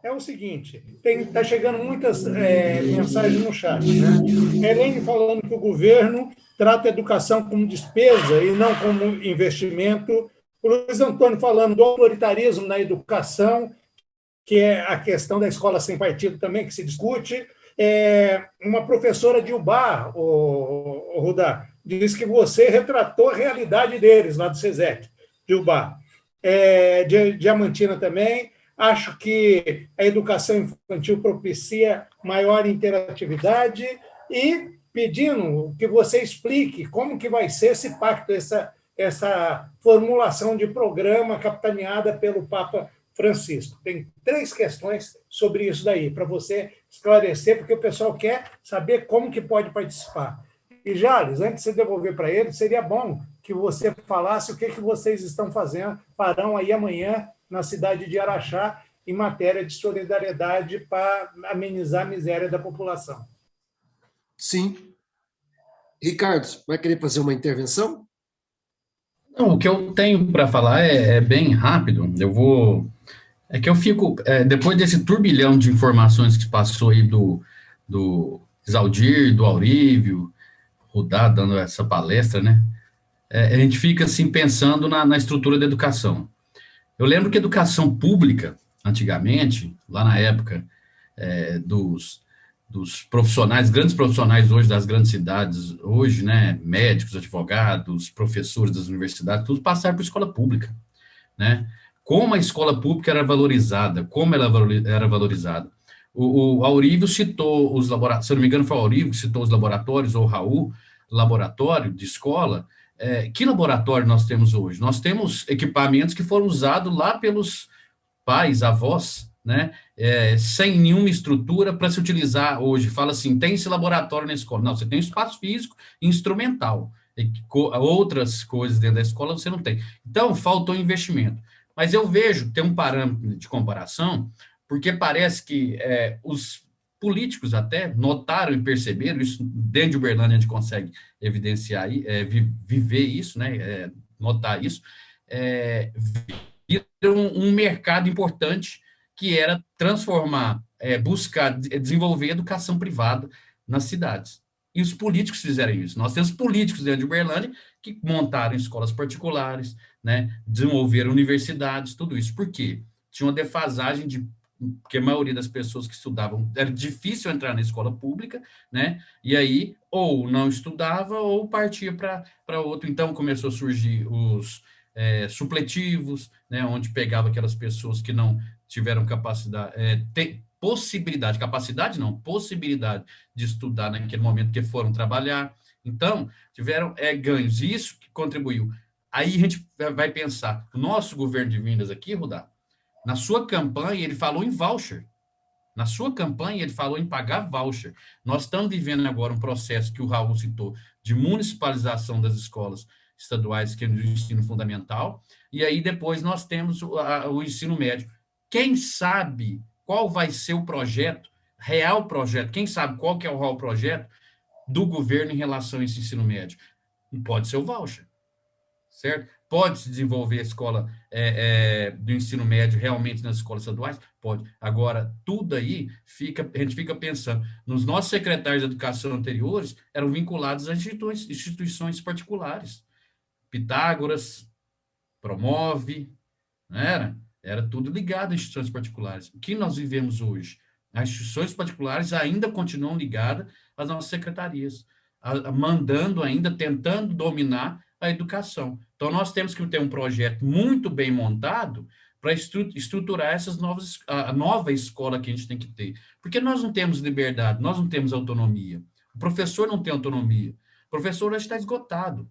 É o seguinte, está chegando muitas mensagens no chat, né? Helene falando que o governo trata a educação como despesa e não como investimento. O Luiz Antônio falando do autoritarismo na educação, que é a questão da escola sem partido também, que se discute. Uma professora de Ubá, o Rudá, disse que você retratou a realidade deles, lá do SESEC, de Ubá. Diamantina também. Acho que a educação infantil propicia maior interatividade e pedindo que você explique como que vai ser esse pacto, essa formulação de programa capitaneada pelo Papa Francisco. Tem 3 questões sobre isso daí, para você esclarecer, porque o pessoal quer saber como que pode participar. E, Jales, antes de você devolver para ele, seria bom que você falasse o que vocês farão aí amanhã na cidade de Araxá, em matéria de solidariedade para amenizar a miséria da população. Sim. Ricardo, vai querer fazer uma intervenção? Não, o que eu tenho para falar é bem rápido. É que eu fico, depois desse turbilhão de informações que passou aí do Isaldir, do Aurívio, Rudá dando essa palestra, né? A gente fica assim pensando na estrutura da educação. Eu lembro que a educação pública, antigamente, lá na época dos profissionais, grandes profissionais hoje das grandes cidades, hoje, né, médicos, advogados, professores das universidades, todos passaram por escola pública, né? como a escola pública era valorizada, como ela era valorizada. O Aurívio citou os laboratórios, se eu não me engano foi o Aurívio que citou os laboratórios, ou o Raul, laboratório de escola. Que laboratório nós temos hoje? Nós temos equipamentos que foram usados lá pelos pais, avós, né, sem nenhuma estrutura para se utilizar hoje. Fala assim, tem esse laboratório na escola. Não, você tem espaço físico e instrumental. Outras coisas dentro da escola você não tem. Então, faltou investimento. Mas eu vejo, tem um parâmetro de comparação, porque parece que os políticos até notaram e perceberam, isso dentro de Uberlândia a gente consegue evidenciar, viver isso, né, notar isso, viram um mercado importante que era transformar, buscar desenvolver educação privada nas cidades. E os políticos fizeram isso. Nós temos políticos dentro de Uberlândia que montaram escolas particulares, né, desenvolveram universidades, tudo isso. Por quê? Tinha uma defasagem porque a maioria das pessoas que estudavam, era difícil entrar na escola pública, né, e aí ou não estudava ou partia para outro. Então começou a surgir os supletivos, né, onde pegava aquelas pessoas que não tiveram capacidade, possibilidade de estudar naquele momento que foram trabalhar. Então, tiveram ganhos, e isso que contribuiu. Aí a gente vai pensar, o nosso governo de Vindas aqui, Rudá, na sua campanha ele falou em voucher, na sua campanha ele falou em pagar voucher. Nós estamos vivendo agora um processo que o Raul citou, de municipalização das escolas estaduais, que é o ensino fundamental, e aí depois nós temos o ensino médio. Quem sabe qual vai ser o projeto, real projeto, quem sabe qual que é o real projeto do governo em relação a esse ensino médio? Pode ser o voucher, certo? Pode se desenvolver a escola do ensino médio realmente nas escolas estaduais? Pode. Agora, tudo aí, a gente fica pensando, nos nossos secretários de educação anteriores, eram vinculados a instituições particulares. Pitágoras, Promove, não era? Era tudo ligado a instituições particulares. O que nós vivemos hoje? As instituições particulares ainda continuam ligadas às nossas secretarias, mandando ainda, tentando dominar a educação. Então, nós temos que ter um projeto muito bem montado para estruturar a nova escola que a gente tem que ter. Porque nós não temos liberdade, nós não temos autonomia. O professor não tem autonomia. O professor hoje está esgotado.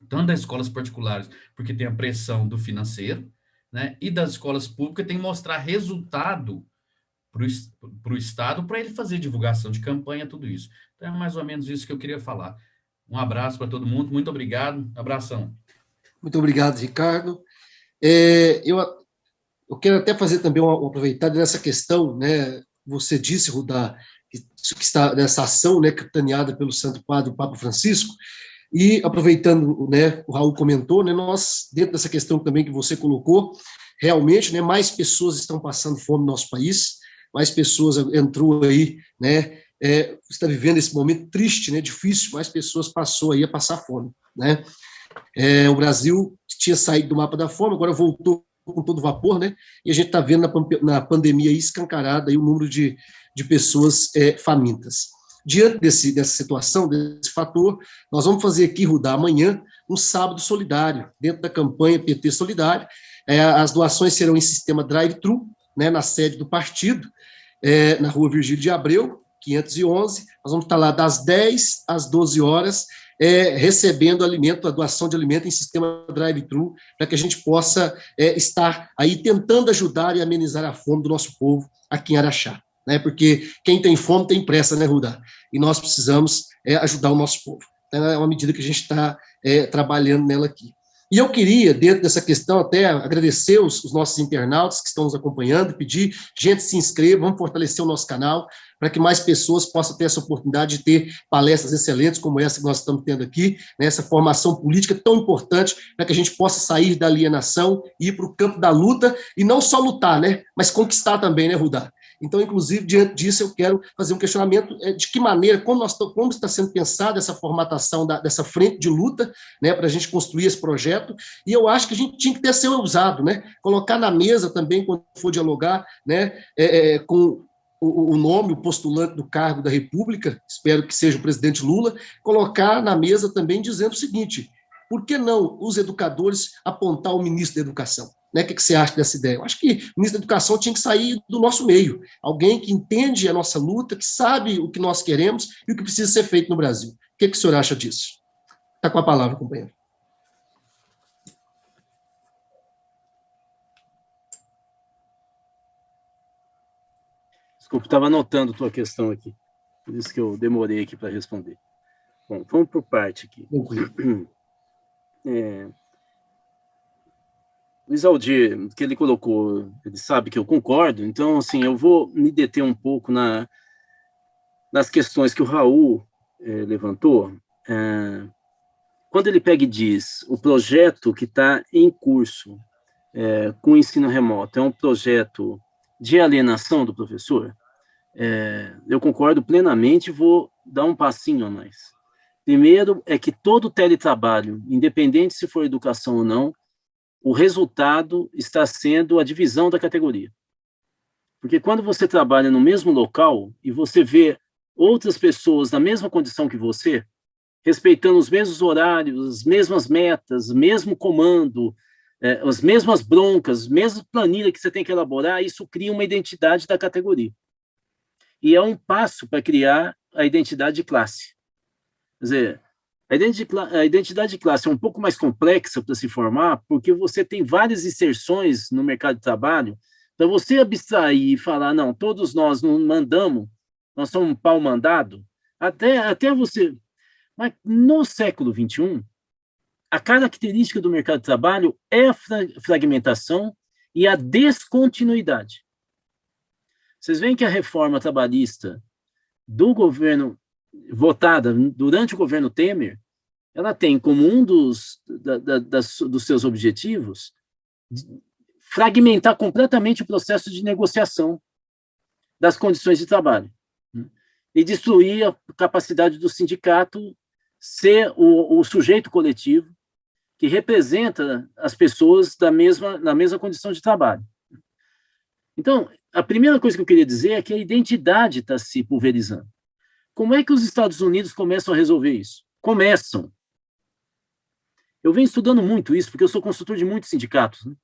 Tanto das escolas particulares, porque tem a pressão do financeiro, né, e das escolas públicas tem que mostrar resultado para o Estado, para ele fazer divulgação de campanha, tudo isso. Então, é mais ou menos isso que eu queria falar. Um abraço para todo mundo, muito obrigado, abração. Muito obrigado, Ricardo. Eu quero até fazer também aproveitar nessa questão, né, você disse, Rudá, que está nessa ação, né, capitaneada pelo Santo Padre, o Papa Francisco, e aproveitando, né, o Raul comentou, né, nós, dentro dessa questão também que você colocou, realmente, né, mais pessoas estão passando fome no nosso país, mais pessoas entrou aí, né, está vivendo esse momento triste, né, difícil, mais pessoas passou aí a passar fome, né. O Brasil tinha saído do mapa da fome, agora voltou com todo vapor, né, e a gente está vendo na pandemia aí escancarada aí o número de pessoas famintas. Diante dessa situação, desse fator, nós vamos fazer aqui, Rudá, amanhã, um sábado solidário, dentro da campanha PT Solidário. As doações serão em sistema drive-thru, né, na sede do partido, na rua Virgílio de Abreu, 511. Nós vamos estar lá das 10 às 12 horas, recebendo alimento, a doação de alimento em sistema drive-thru, para que a gente possa estar aí tentando ajudar e amenizar a fome do nosso povo aqui em Araxá. Né, porque quem tem fome tem pressa, né, Rudá? E nós precisamos ajudar o nosso povo. Então, é uma medida que a gente está trabalhando nela aqui. E eu queria, dentro dessa questão, até agradecer os nossos internautas que estão nos acompanhando, pedir, gente, se inscreva, vamos fortalecer o nosso canal, para que mais pessoas possam ter essa oportunidade de ter palestras excelentes como essa que nós estamos tendo aqui, né, essa formação política tão importante, para que a gente possa sair da alienação e ir para o campo da luta, e não só lutar, né, mas conquistar também, né, Rudá? Então, inclusive, diante disso, eu quero fazer um questionamento de que maneira, como está sendo pensada essa formatação dessa frente de luta, né, para a gente construir esse projeto, e eu acho que a gente tinha que ter ser ousado, né, colocar na mesa também, quando for dialogar, né, com o nome, o postulante do cargo da República, espero que seja o presidente Lula, colocar na mesa também dizendo o seguinte: por que não os educadores apontar o ministro da Educação? Né? O que você acha dessa ideia? Eu acho que o ministro da Educação tinha que sair do nosso meio, alguém que entende a nossa luta, que sabe o que nós queremos e o que precisa ser feito no Brasil. O que o senhor acha disso? Está com a palavra, companheiro. Desculpa, estava anotando a tua questão aqui, por isso que eu demorei aqui para responder. Bom, vamos por parte aqui. O Isaldir, que ele colocou, ele sabe que eu concordo, então, assim, eu vou me deter um pouco nas questões que o Raul levantou. Quando ele pega e diz o projeto que está em curso com o ensino remoto é um projeto de alienação do professor, eu concordo plenamente, vou dar um passinho a mais. Primeiro é que todo teletrabalho, independente se for educação ou não, o resultado está sendo a divisão da categoria. Porque quando você trabalha no mesmo local e você vê outras pessoas na mesma condição que você, respeitando os mesmos horários, as mesmas metas, o mesmo comando, as mesmas broncas, as mesmas planilhas que você tem que elaborar, isso cria uma identidade da categoria. E é um passo para criar a identidade de classe. Quer dizer, a identidade de classe é um pouco mais complexa para se formar, porque você tem várias inserções no mercado de trabalho, para você abstrair e falar, não, todos nós não mandamos, nós somos um pau mandado, até você... Mas no século XXI, a característica do mercado de trabalho é a fragmentação e a descontinuidade. Vocês veem que a reforma trabalhista do governo, votada durante o governo Temer, ela tem como um dos seus objetivos fragmentar completamente o processo de negociação das condições de trabalho, né? E destruir a capacidade do sindicato ser o sujeito coletivo que representa as pessoas na mesma condição de trabalho. Então, a primeira coisa que eu queria dizer é que a identidade está se pulverizando. Como é que os Estados Unidos começam a resolver isso? Começam. Eu venho estudando muito isso, porque eu sou consultor de muitos sindicatos, né?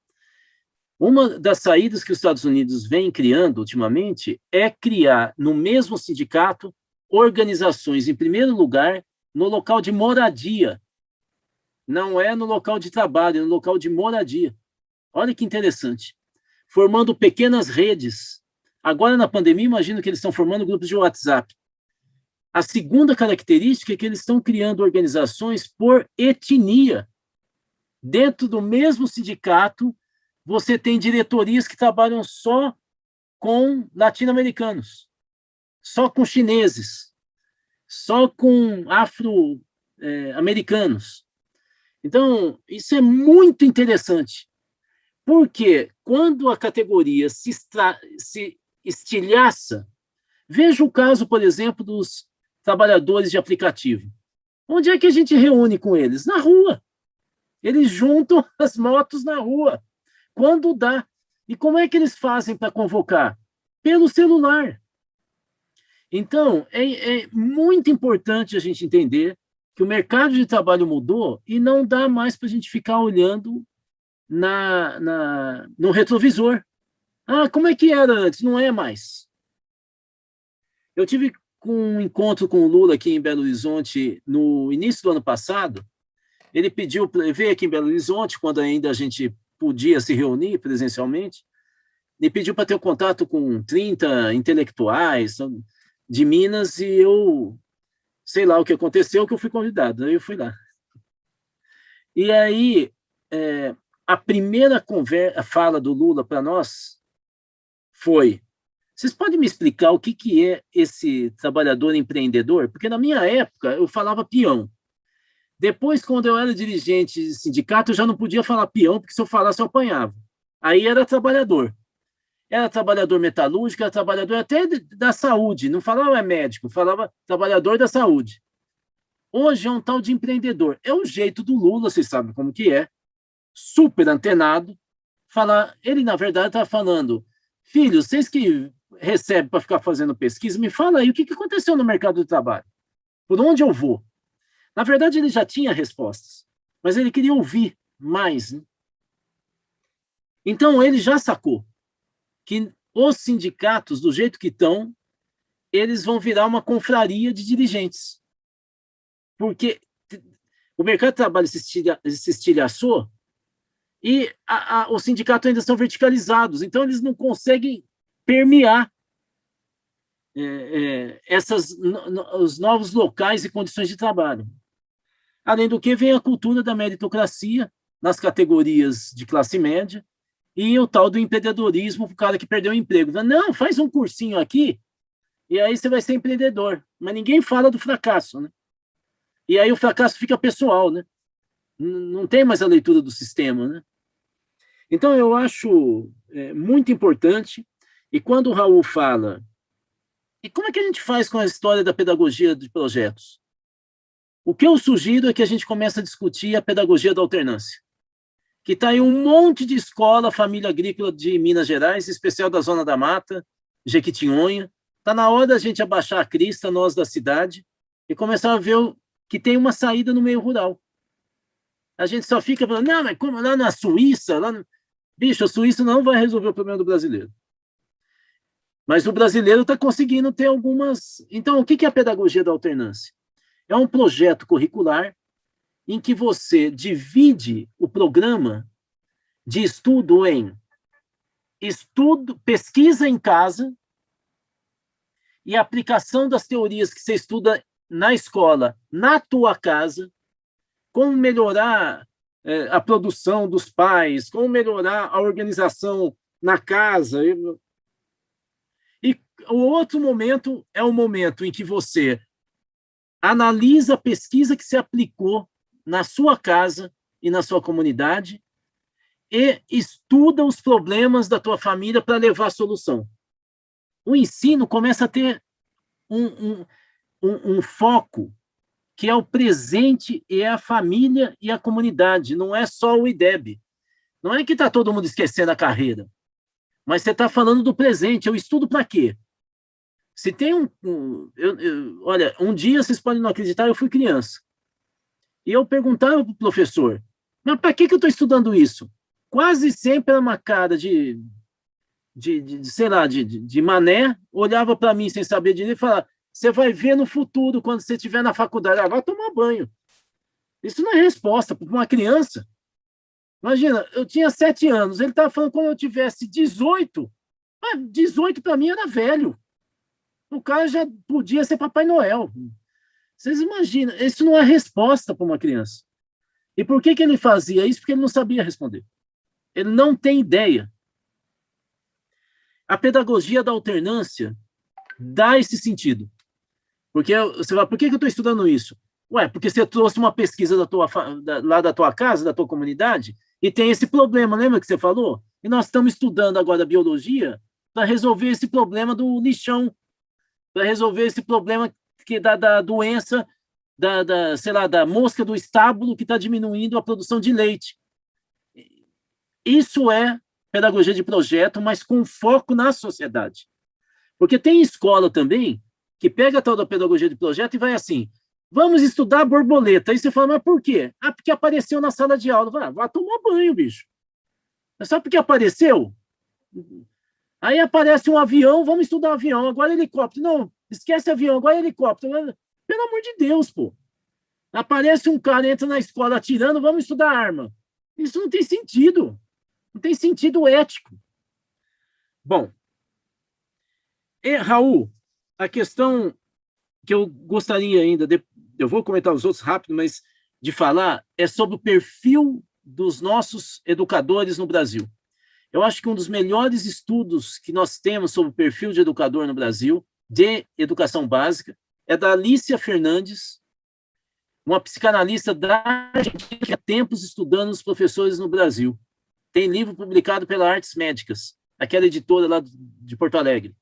Uma das saídas que os Estados Unidos vem criando ultimamente é criar no mesmo sindicato organizações, em primeiro lugar, no local de moradia. Não é no local de trabalho, é no local de moradia. Olha que interessante. Formando pequenas redes. Agora, na pandemia, imagino que eles estão formando grupos de WhatsApp. A segunda característica é que eles estão criando organizações por etnia. Dentro do mesmo sindicato, você tem diretorias que trabalham só com latino-americanos, só com chineses, só com afro-americanos. Então, isso é muito interessante, porque quando a categoria se estilhaça, veja o caso, por exemplo, dos trabalhadores de aplicativo. Onde é que a gente reúne com eles? Na rua. Eles juntam as motos na rua, quando dá. E como é que eles fazem para convocar? Pelo celular. Então, é muito importante a gente entender que o mercado de trabalho mudou e não dá mais para a gente ficar olhando no retrovisor. Ah, como é que era antes? Não é mais. Eu tive um encontro com o Lula aqui em Belo Horizonte no início do ano passado. Ele pediu para ver aqui em Belo Horizonte, quando ainda a gente podia se reunir presencialmente, ele pediu para ter um contato com 30 intelectuais de Minas e eu, sei lá o que aconteceu, que eu fui convidado, aí eu fui lá. E aí, a primeira fala do Lula para nós foi: vocês podem me explicar o que é esse trabalhador empreendedor? Porque na minha época eu falava peão. Depois, quando eu era dirigente de sindicato, eu já não podia falar peão, porque se eu falasse eu apanhava. Aí era trabalhador. Era trabalhador metalúrgico, era trabalhador até da saúde. Não falava médico, falava trabalhador da saúde. Hoje é um tal de empreendedor. É o jeito do Lula, vocês sabem como que é, super antenado, falar. Ele, na verdade, está falando: filhos, vocês que recebem para ficar fazendo pesquisa, me fala aí o que aconteceu no mercado de trabalho. Por onde eu vou? Na verdade, ele já tinha respostas. mas ele queria ouvir mais, né? Então, ele já sacou que os sindicatos, do jeito que estão, eles vão virar uma confraria de dirigentes. Porque o mercado de trabalho se estilhaçou e os sindicatos ainda são verticalizados, então eles não conseguem permear os novos locais e condições de trabalho. Além do que, vem a cultura da meritocracia nas categorias de classe média e o tal do empreendedorismo para o cara que perdeu o emprego. Não, faz um cursinho aqui e aí você vai ser empreendedor. Mas ninguém fala do fracasso, né? E aí o fracasso fica pessoal, né? Não tem mais a leitura do sistema, né? Então, eu acho muito importante, e quando o Raul fala, e como é que a gente faz com a história da pedagogia de projetos? O que eu sugiro é que a gente comece a discutir a pedagogia da alternância, que está em um monte de escola, família agrícola de Minas Gerais, especial da Zona da Mata, Jequitinhonha. Está na hora da gente abaixar a crista, nós da cidade, e começar a ver que tem uma saída no meio rural. A gente só fica falando, não, mas como lá na Suíça, bicho, a Suíça não vai resolver o problema do brasileiro. Mas o brasileiro está conseguindo ter algumas... Então, o que é a pedagogia da alternância? É um projeto curricular em que você divide o programa de estudo em pesquisa em casa e aplicação das teorias que você estuda na escola, na tua casa, como melhorar a produção dos pais, como melhorar a organização na casa. E o outro momento é o momento em que você analisa a pesquisa que se aplicou na sua casa e na sua comunidade e estuda os problemas da tua família para levar a solução. O ensino começa a ter um foco que é o presente e é a família e a comunidade, não é só o IDEB. Não é que está todo mundo esquecendo a carreira, mas você está falando do presente. Eu estudo para quê? Se tem olha, um dia, vocês podem não acreditar, eu fui criança. E eu perguntava para o professor, mas para que eu estou estudando isso? Quase sempre era uma cara sei lá, de mané, olhava para mim sem saber direito e falava, você vai ver no futuro, quando você estiver na faculdade, vai tomar banho. Isso não é resposta para uma criança. Imagina, eu tinha 7 anos, ele estava falando quando eu tivesse 18, mas 18 para mim era velho. O cara já podia ser Papai Noel. Vocês imaginam, isso não é resposta para uma criança. E por que ele fazia isso? Porque ele não sabia responder. Ele não tem ideia. A pedagogia da alternância dá esse sentido. Porque você fala, por que eu estou estudando isso? Ué, porque você trouxe uma pesquisa lá da tua casa, da tua comunidade, e tem esse problema, lembra que você falou? E nós estamos estudando agora biologia para resolver esse problema do lixão, para resolver esse problema da doença, sei lá, da mosca do estábulo que está diminuindo a produção de leite. Isso é pedagogia de projeto, mas com foco na sociedade. Porque tem escola também que pega a tal da pedagogia de projeto e vai assim, vamos estudar borboleta. Aí você fala, mas por quê? Ah, porque apareceu na sala de aula. Vai tomar banho, bicho. É só porque apareceu? Aí aparece um avião, vamos estudar avião, agora helicóptero. Não, esquece avião, agora helicóptero. Pelo amor de Deus, pô. Aparece um cara, entra na escola atirando, vamos estudar arma. Isso não tem sentido. Não tem sentido ético. Bom, Raul, a questão que eu gostaria ainda, eu vou comentar os outros rápido, mas de falar, é sobre o perfil dos nossos educadores no Brasil. Eu acho que um dos melhores estudos que nós temos sobre o perfil de educador no Brasil, de educação básica, é da Alicia Fernandes, uma psicanalista da Argentina que há tempos estudando os professores no Brasil. Tem livro publicado pela Artes Médicas, aquela editora lá de Porto Alegre.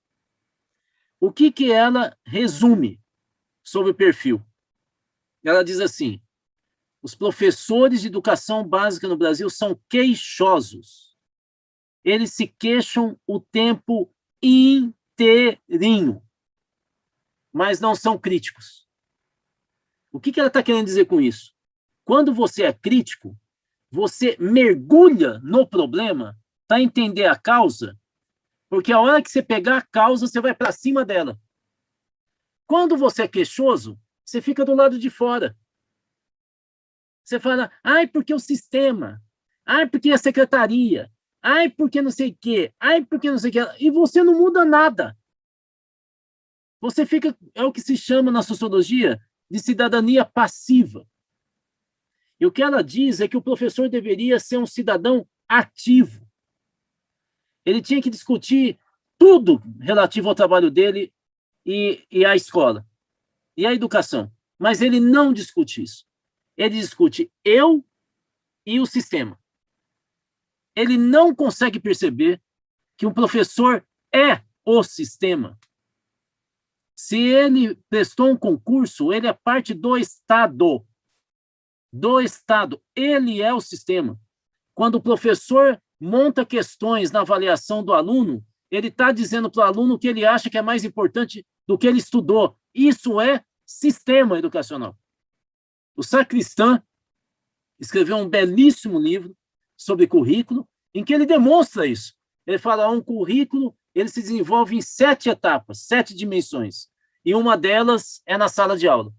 O que ela resume sobre o perfil? Ela diz assim, os professores de educação básica no Brasil são queixosos. Eles se queixam o tempo inteirinho, mas não são críticos. O que ela está querendo dizer com isso? Quando você é crítico, você mergulha no problema para entender a causa, porque a hora que você pegar a causa, você vai para cima dela. Quando você é queixoso, você fica do lado de fora. Você fala, ai, porque o sistema, ai, porque a secretaria, ai, porque não sei o quê, ai, porque não sei o quê, e você não muda nada. Você fica, é o que se chama na sociologia de cidadania passiva. E o que ela diz é que o professor deveria ser um cidadão ativo. Ele tinha que discutir tudo relativo ao trabalho dele e à escola, e à educação. Mas ele não discute isso. Ele discute eu e o sistema. Ele não consegue perceber que um professor é o sistema. Se ele prestou um concurso, ele é parte do Estado. Do Estado. Ele é o sistema. Quando o professor monta questões na avaliação do aluno, ele está dizendo para o aluno que ele acha que é mais importante do que ele estudou. Isso é sistema educacional. O Sacristã escreveu um belíssimo livro sobre currículo, em que ele demonstra isso. Ele fala, um currículo, ele se desenvolve em 7 etapas, 7 dimensões, e uma delas é na sala de aula.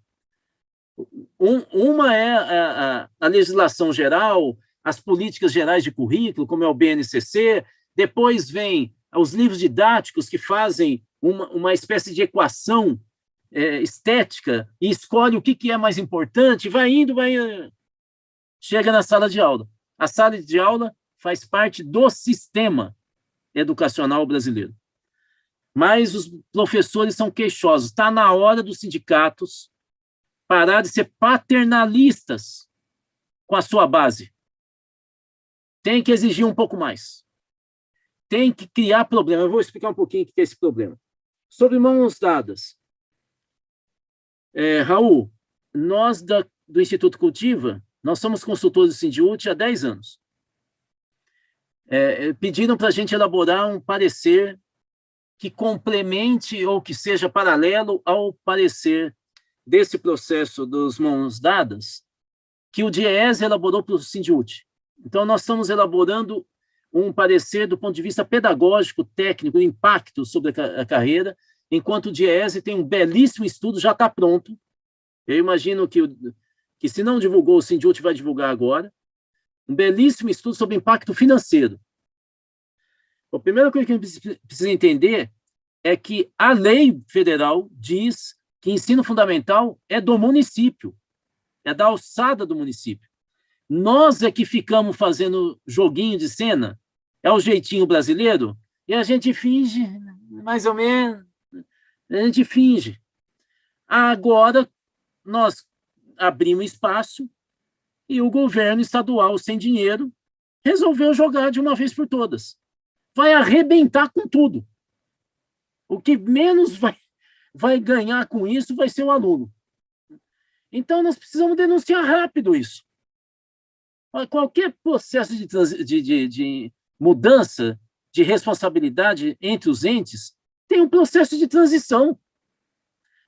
Uma é a legislação geral, as políticas gerais de currículo, como é o BNCC, depois vem os livros didáticos que fazem uma espécie de equação estética e escolhe o que é mais importante, vai indo, chega na sala de aula. A sala de aula faz parte do sistema educacional brasileiro. Mas os professores são queixosos. Está na hora dos sindicatos parar de ser paternalistas com a sua base. Tem que exigir um pouco mais. Tem que criar problema. Eu vou explicar um pouquinho o que é esse problema. Sobre mãos dadas. Raul, nós do Instituto Cultiva, nós somos consultores do Sindiúti há 10 anos. Pediram para a gente elaborar um parecer que complemente ou que seja paralelo ao parecer desse processo dos mãos dadas, que o DIEESE elaborou para o Sindiúti. Então, nós estamos elaborando um parecer do ponto de vista pedagógico, técnico, impacto sobre a carreira, enquanto o DIEESE tem um belíssimo estudo, já está pronto. Eu imagino que se não divulgou, o Sindiúti vai divulgar agora. Um belíssimo estudo sobre impacto financeiro. A primeira coisa que a gente precisa entender é que a lei federal diz que ensino fundamental é do município, é da alçada do município. Nós é que ficamos fazendo joguinho de cena, é o jeitinho brasileiro, e a gente finge, mais ou menos, a gente finge. Agora, nós abrimos espaço e o governo estadual, sem dinheiro, resolveu jogar de uma vez por todas. Vai arrebentar com tudo. O que menos vai ganhar com isso vai ser o aluno. Então, nós precisamos denunciar rápido isso. Qualquer processo de mudança de responsabilidade entre os entes tem um processo de transição.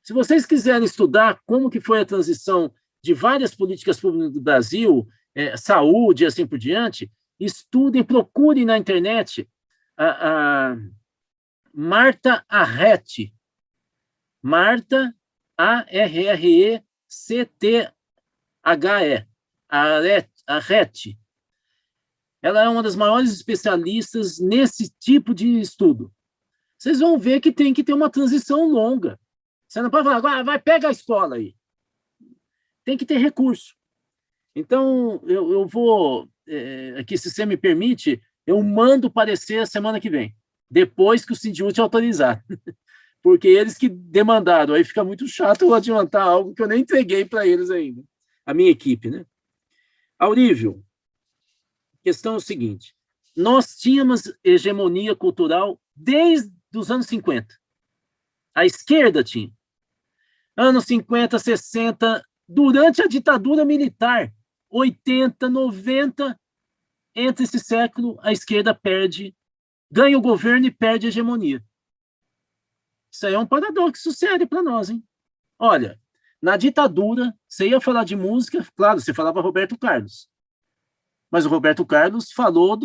Se vocês quiserem estudar como que foi a transição de várias políticas públicas do Brasil, saúde e assim por diante, estudem, procurem na internet a Marta Arrete. Marta, Arretche, Arrete. Ela é uma das maiores especialistas nesse tipo de estudo. Vocês vão ver que tem que ter uma transição longa. Você não pode falar, agora vai, pega a escola aí. Tem que ter recurso. Então, eu vou, aqui, se você me permite, eu mando parecer a semana que vem, depois que o Sindiúti autorizar. Porque eles que demandaram, aí fica muito chato eu adiantar algo que eu nem entreguei para eles ainda. A minha equipe, né? Aurívio, a questão é o seguinte, nós tínhamos hegemonia cultural desde os anos 50. A esquerda tinha. Anos 50, 60, durante a ditadura militar, 80, 90, entre esse século, a esquerda ganha o governo e perde a hegemonia. Isso aí é um paradoxo sério para nós, hein? Olha, Na ditadura, você ia falar de música, claro, você falava Roberto Carlos. Mas o Roberto Carlos falou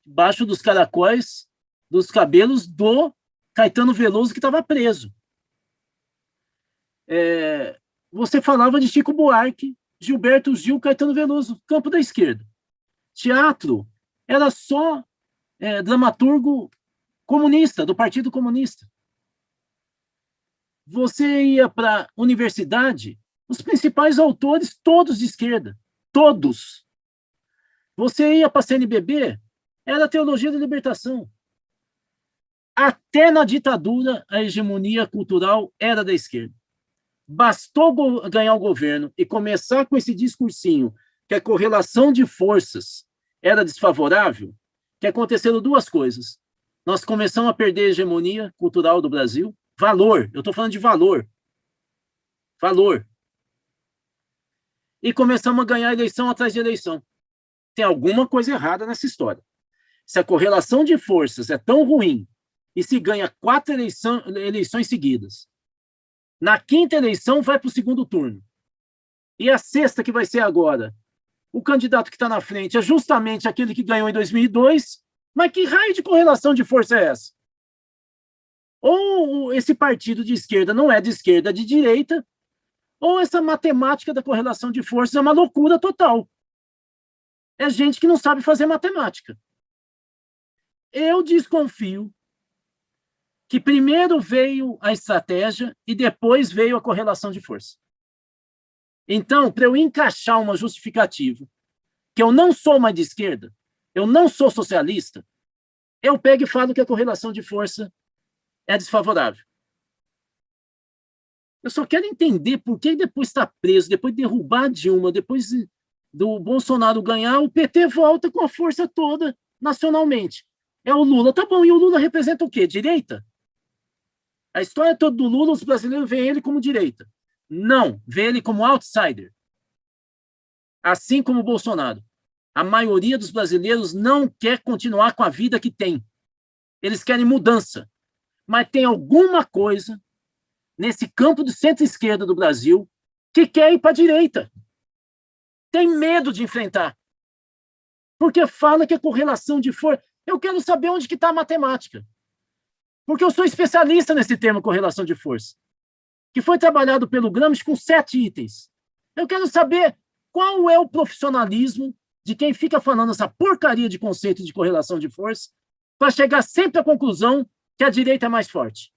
debaixo dos caracóis, dos cabelos do Caetano Veloso, que estava preso. Você falava de Chico Buarque, Gilberto Gil, Caetano Veloso, campo da esquerda. Teatro era só dramaturgo comunista, do Partido Comunista. Você ia para a universidade, os principais autores, todos de esquerda. Todos. Você ia para a CNBB, era a teologia da libertação. Até na ditadura, a hegemonia cultural era da esquerda. Bastou ganhar o governo e começar com esse discursinho que a correlação de forças era desfavorável, que aconteceram duas coisas. Nós começamos a perder a hegemonia cultural do Brasil. Valor, eu estou falando de valor. Valor. E começamos a ganhar eleição atrás de eleição. Tem alguma coisa errada nessa história. Se a correlação de forças é tão ruim e se ganha 4 eleições seguidas, na 5ª eleição vai para o segundo turno. E a 6ª, que vai ser agora, o candidato que está na frente é justamente aquele que ganhou em 2002, mas que raio de correlação de força é essa? Ou esse partido de esquerda não é de esquerda, é de direita, ou essa matemática da correlação de forças é uma loucura total. É gente que não sabe fazer matemática. Eu desconfio que primeiro veio a estratégia e depois veio a correlação de força. Então, para eu encaixar uma justificativa, que eu não sou mais de esquerda, eu não sou socialista, eu pego e falo que a correlação de força é desfavorável. Eu só quero entender por que depois está preso, depois de derrubar a Dilma, depois do Bolsonaro ganhar, o PT volta com a força toda nacionalmente. É o Lula, tá bom, e o Lula representa o quê? Direita? A história toda do Lula, os brasileiros veem ele como direita. Não, vê ele como outsider. Assim como o Bolsonaro. A maioria dos brasileiros não quer continuar com a vida que tem. Eles querem mudança. Mas tem alguma coisa nesse campo de centro-esquerda do Brasil que quer ir para a direita. Tem medo de enfrentar. Porque fala que a correlação de força... Eu quero saber onde que está a matemática. Porque eu sou especialista nesse termo correlação de força, que foi trabalhado pelo Gramsci com 7 itens. Eu quero saber qual é o profissionalismo de quem fica falando essa porcaria de conceito de correlação de força para chegar sempre à conclusão que a direita é mais forte.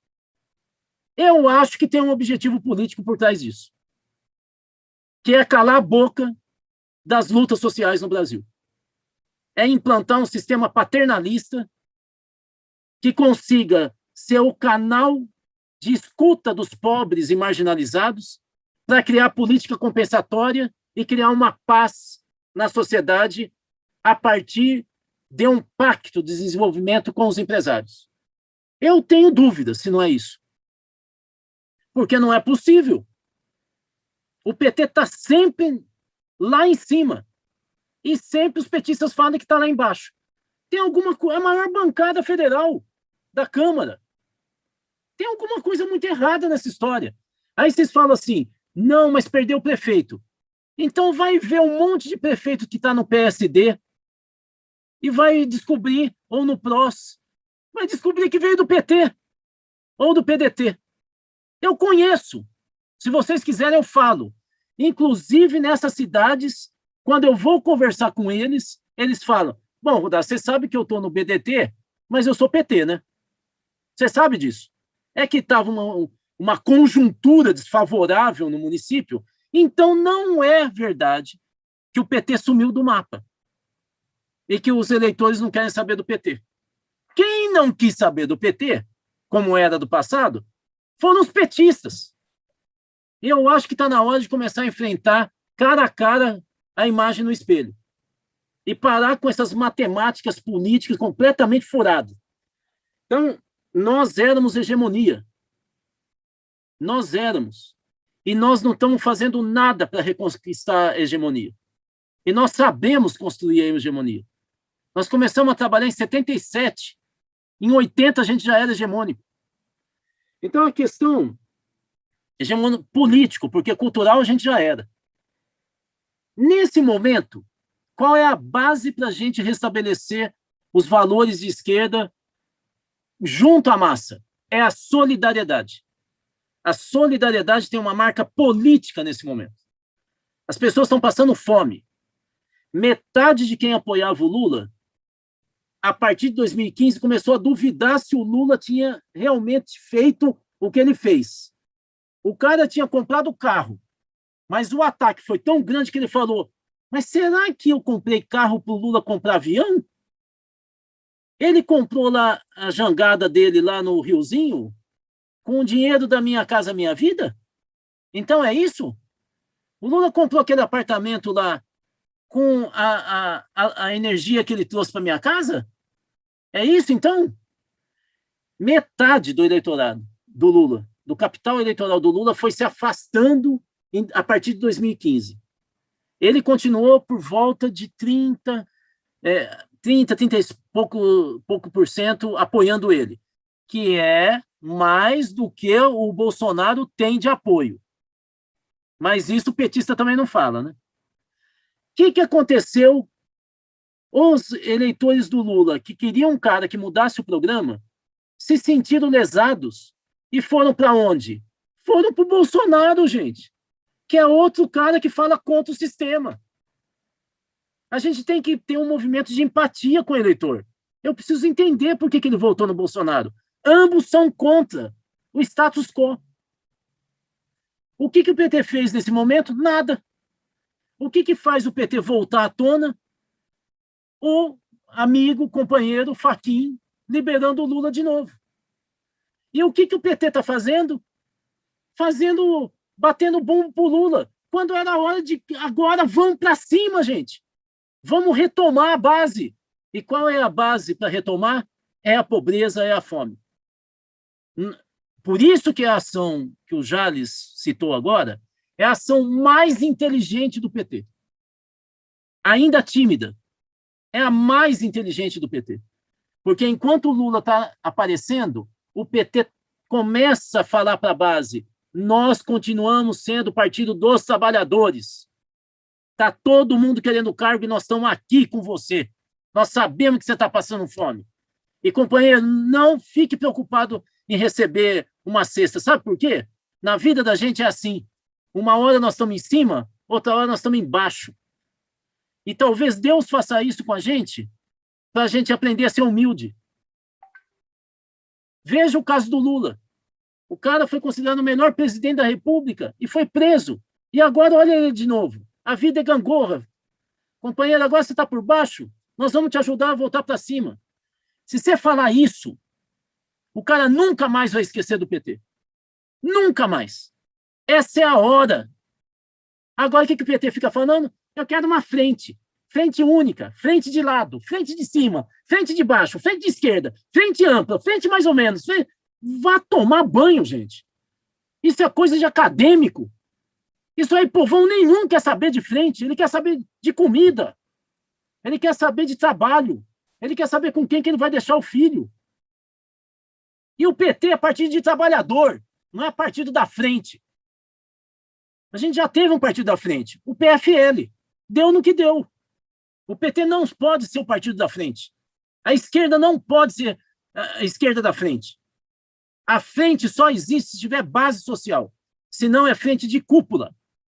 Eu acho que tem um objetivo político por trás disso, que é calar a boca das lutas sociais no Brasil. É implantar um sistema paternalista que consiga ser o canal de escuta dos pobres e marginalizados para criar política compensatória e criar uma paz na sociedade a partir de um pacto de desenvolvimento com os empresários. Eu tenho dúvidas se não é isso. Porque não é possível. O PT está sempre lá em cima. E sempre os petistas falam que está lá embaixo. Tem alguma coisa, a maior bancada federal da Câmara. Tem alguma coisa muito errada nessa história. Aí vocês falam assim, não, mas perdeu o prefeito. Então vai ver um monte de prefeito que está no PSD e vai descobrir, ou no PROS, vai descobrir que veio do PT ou do PDT. Eu conheço. Se vocês quiserem, eu falo. Inclusive, nessas cidades, quando eu vou conversar com eles, eles falam, bom, Rudá, você sabe que eu estou no BDT, mas eu sou PT, né? Você sabe disso. É que estava uma conjuntura desfavorável no município, então não é verdade que o PT sumiu do mapa e que os eleitores não querem saber do PT. Quem não quis saber do PT, como era do passado, foram os petistas. E eu acho que está na hora de começar a enfrentar cara a cara a imagem no espelho e parar com essas matemáticas políticas completamente furadas. Então, nós éramos hegemonia. Nós éramos. E nós não estamos fazendo nada para reconquistar a hegemonia. E nós sabemos construir a hegemonia. Nós começamos a trabalhar em 77. Em 80 a gente já era hegemônico. Então a questão hegemônico político, porque cultural a gente já era. Nesse momento, qual é a base para a gente restabelecer os valores de esquerda junto à massa? É a solidariedade. A solidariedade tem uma marca política nesse momento. As pessoas estão passando fome. Metade de quem apoiava o Lula, a partir de 2015, começou a duvidar se o Lula tinha realmente feito o que ele fez. O cara tinha comprado o carro, mas o ataque foi tão grande que ele falou: mas será que eu comprei carro para o Lula comprar avião? Ele comprou lá a jangada dele lá no Riozinho com o dinheiro da Minha Casa Minha Vida? Então é isso? O Lula comprou aquele apartamento lá com a energia que ele trouxe para minha casa? É isso, então? Metade do eleitorado do Lula, do capital eleitoral do Lula, foi se afastando a partir de 2015. Ele continuou por volta de 30 e pouco por cento apoiando ele, que é mais do que o Bolsonaro tem de apoio. Mas isso o petista também não fala, né? O que aconteceu? Os eleitores do Lula, que queriam um cara que mudasse o programa, se sentiram lesados e foram para onde? Foram para o Bolsonaro, gente, que é outro cara que fala contra o sistema. A gente tem que ter um movimento de empatia com o eleitor. Eu preciso entender por que ele votou no Bolsonaro. Ambos são contra o status quo. O que o PT fez nesse momento? Nada. O que faz o PT voltar à tona? O amigo, companheiro, Fachin, liberando o Lula de novo. E o que o PT está fazendo? Batendo bumbo pro Lula. Quando era hora de... Agora vamos para cima, gente. Vamos retomar a base. E qual é a base para retomar? É a pobreza, é a fome. Por isso que a ação que o Jales citou agora é a ação mais inteligente do PT. Ainda tímida. É a mais inteligente do PT. Porque enquanto o Lula está aparecendo, o PT começa a falar para a base: nós continuamos sendo o partido dos trabalhadores. Está todo mundo querendo cargo e nós estamos aqui com você. Nós sabemos que você está passando fome. E, companheiro, não fique preocupado em receber uma cesta. Sabe por quê? Na vida da gente é assim. Uma hora nós estamos em cima, outra hora nós estamos embaixo. E talvez Deus faça isso com a gente para a gente aprender a ser humilde. Veja o caso do Lula. O cara foi considerado o melhor presidente da República e foi preso. E agora olha ele de novo. A vida é gangorra. Companheiro, agora você está por baixo, nós vamos te ajudar a voltar para cima. Se você falar isso, o cara nunca mais vai esquecer do PT. Nunca mais. Essa é a hora. Agora, o que o PT fica falando? Eu quero uma frente. Frente única, frente de lado, frente de cima, frente de baixo, frente de esquerda, frente ampla, frente mais ou menos. Vá tomar banho, gente. Isso é coisa de acadêmico. Isso aí, povão nenhum quer saber de frente. Ele quer saber de comida. Ele quer saber de trabalho. Ele quer saber com quem que ele vai deixar o filho. E o PT é partido de trabalhador, não é partido da frente. A gente já teve um partido da frente, o PFL. Deu no que deu. O PT não pode ser o partido da frente. A esquerda não pode ser a esquerda da frente. A frente só existe se tiver base social. Senão é frente de cúpula,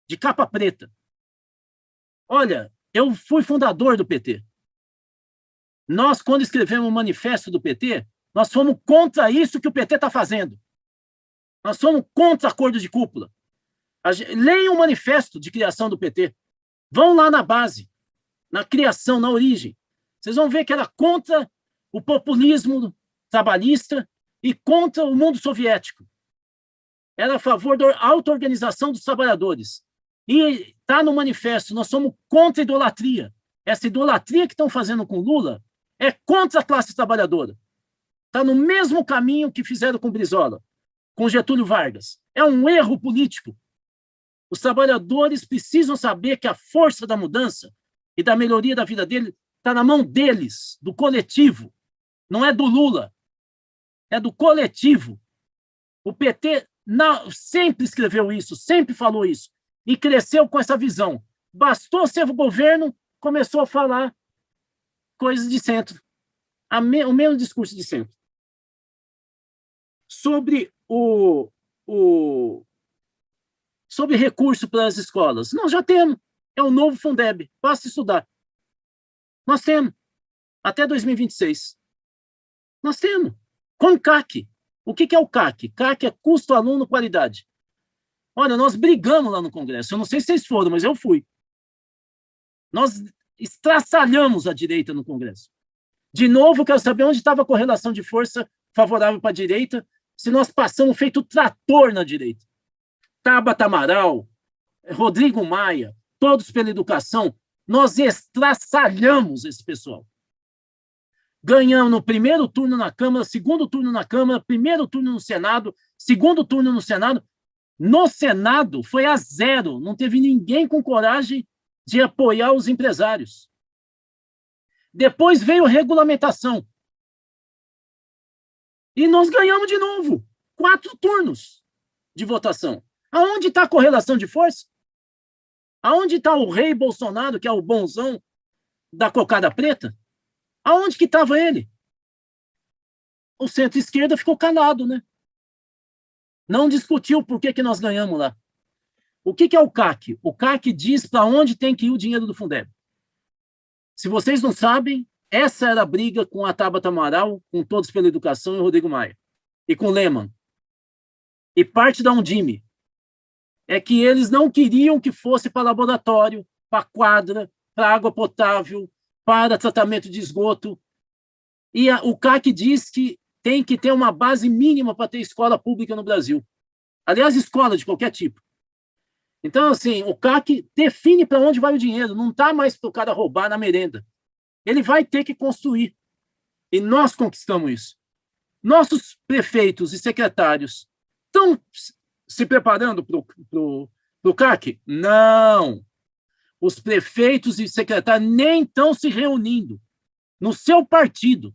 de capa preta. Olha, eu fui fundador do PT. Nós, quando escrevemos o manifesto do PT, nós fomos contra isso que o PT está fazendo. Nós fomos contra acordo de cúpula. Leiam o manifesto de criação do PT. Vão lá na base, na criação, na origem. Vocês vão ver que era contra o populismo trabalhista e contra o mundo soviético. Era a favor da auto-organização dos trabalhadores. E está no manifesto, nós somos contra a idolatria. Essa idolatria que estão fazendo com Lula é contra a classe trabalhadora. Está no mesmo caminho que fizeram com Brizola, com Getúlio Vargas. É um erro político. Os trabalhadores precisam saber que a força da mudança e da melhoria da vida deles está na mão deles, do coletivo. Não é do Lula. É do coletivo. O PT sempre escreveu isso, sempre falou isso, e cresceu com essa visão. Bastou ser governo, começou a falar coisas de centro, o mesmo discurso de centro. Sobre sobre recurso para as escolas. Nós já temos, é o novo Fundeb, basta estudar. Nós temos, até 2026. Nós temos, com o CAC. O que é o CAC? CAC é custo aluno qualidade. Olha, nós brigamos lá no Congresso, eu não sei se vocês foram, mas eu fui. Nós estraçalhamos a direita no Congresso. De novo, eu quero saber onde estava a correlação de força favorável para a direita, se nós passamos feito trator na direita. Tabata Amaral, Rodrigo Maia, todos pela educação, nós estraçalhamos esse pessoal. Ganhamos no primeiro turno na Câmara, segundo turno na Câmara, primeiro turno no Senado, segundo turno no Senado. No Senado foi a 0, não teve ninguém com coragem de apoiar os empresários. Depois veio a regulamentação. E nós ganhamos de novo, 4 turnos de votação. Aonde está a correlação de força? Aonde está o rei Bolsonaro, que é o bonzão da cocada preta? Aonde que estava ele? O centro-esquerda ficou calado, né? Não discutiu por que nós ganhamos lá. O que é o CAC? O CAC diz para onde tem que ir o dinheiro do Fundeb. Se vocês não sabem, essa era a briga com a Tabata Amaral, com Todos pela Educação e o Rodrigo Maia. E com o Lehmann. E parte da Undime. É que eles não queriam que fosse para laboratório, para quadra, para água potável, para tratamento de esgoto. E o CAC diz que tem que ter uma base mínima para ter escola pública no Brasil. Aliás, escola de qualquer tipo. Então, assim, o CAC define para onde vai o dinheiro, não está mais para o cara roubar na merenda. Ele vai ter que construir. E nós conquistamos isso. Nossos prefeitos e secretários estão se preparando para o CAC? Não. Os prefeitos e secretários nem estão se reunindo no seu partido.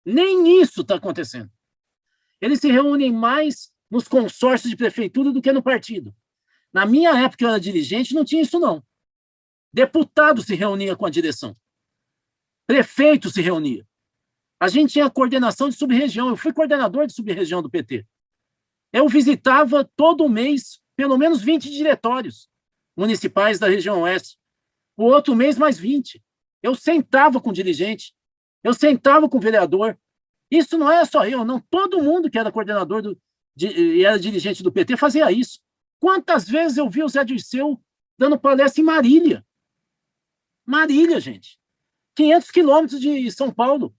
Nem isso está acontecendo. Eles se reúnem mais nos consórcios de prefeitura do que no partido. Na minha época, eu era dirigente, não tinha isso, não. Deputado se reunia com a direção. Prefeito se reunia. A gente tinha coordenação de sub-região. Eu fui coordenador de sub-região do PT. Eu visitava todo mês pelo menos 20 diretórios municipais da região oeste. O outro mês, mais 20. Eu sentava com o dirigente. Eu sentava com o vereador. Isso não é só eu, não. Todo mundo que era coordenador e era dirigente do PT fazia isso. Quantas vezes eu vi o Zé Dirceu dando palestra em Marília? Marília, gente. 500 quilômetros de São Paulo.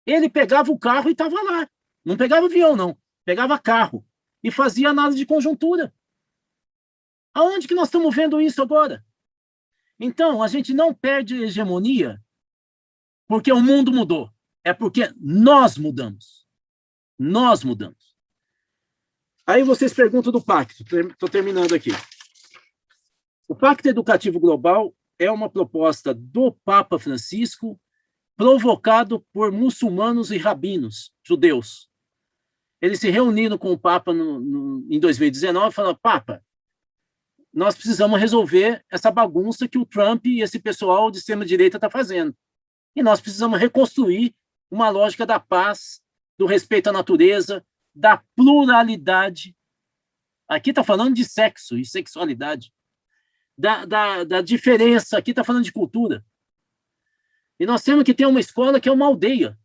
Ele pegava o carro e estava lá. Não pegava avião, não. Pegava carro. E fazia análise de conjuntura. Aonde que nós estamos vendo isso agora? Então, a gente não perde hegemonia porque o mundo mudou. É porque nós mudamos. Nós mudamos. Aí vocês perguntam do pacto. Estou terminando aqui. O Pacto Educativo Global é uma proposta do Papa Francisco provocado por muçulmanos e rabinos, judeus. Eles se reuniram com o Papa em 2019 e falaram: Papa, nós precisamos resolver essa bagunça que o Trump e esse pessoal de extrema-direita está fazendo. E nós precisamos reconstruir uma lógica da paz, do respeito à natureza, da pluralidade. Aqui está falando de sexo e sexualidade. Da diferença. Aqui está falando de cultura. E nós temos que ter uma escola que é uma aldeia,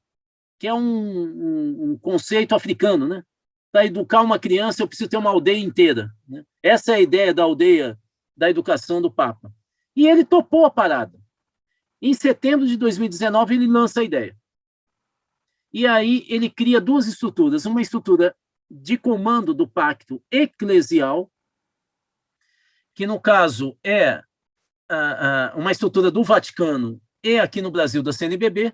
que é um conceito africano, né? Para educar uma criança, eu preciso ter uma aldeia inteira, né? Essa é a ideia da aldeia da educação do Papa. E ele topou a parada. Em setembro de 2019, ele lança a ideia. E aí ele cria 2 estruturas. Uma estrutura de comando do pacto eclesial, que, no caso, é uma estrutura do Vaticano e, aqui no Brasil, da CNBB.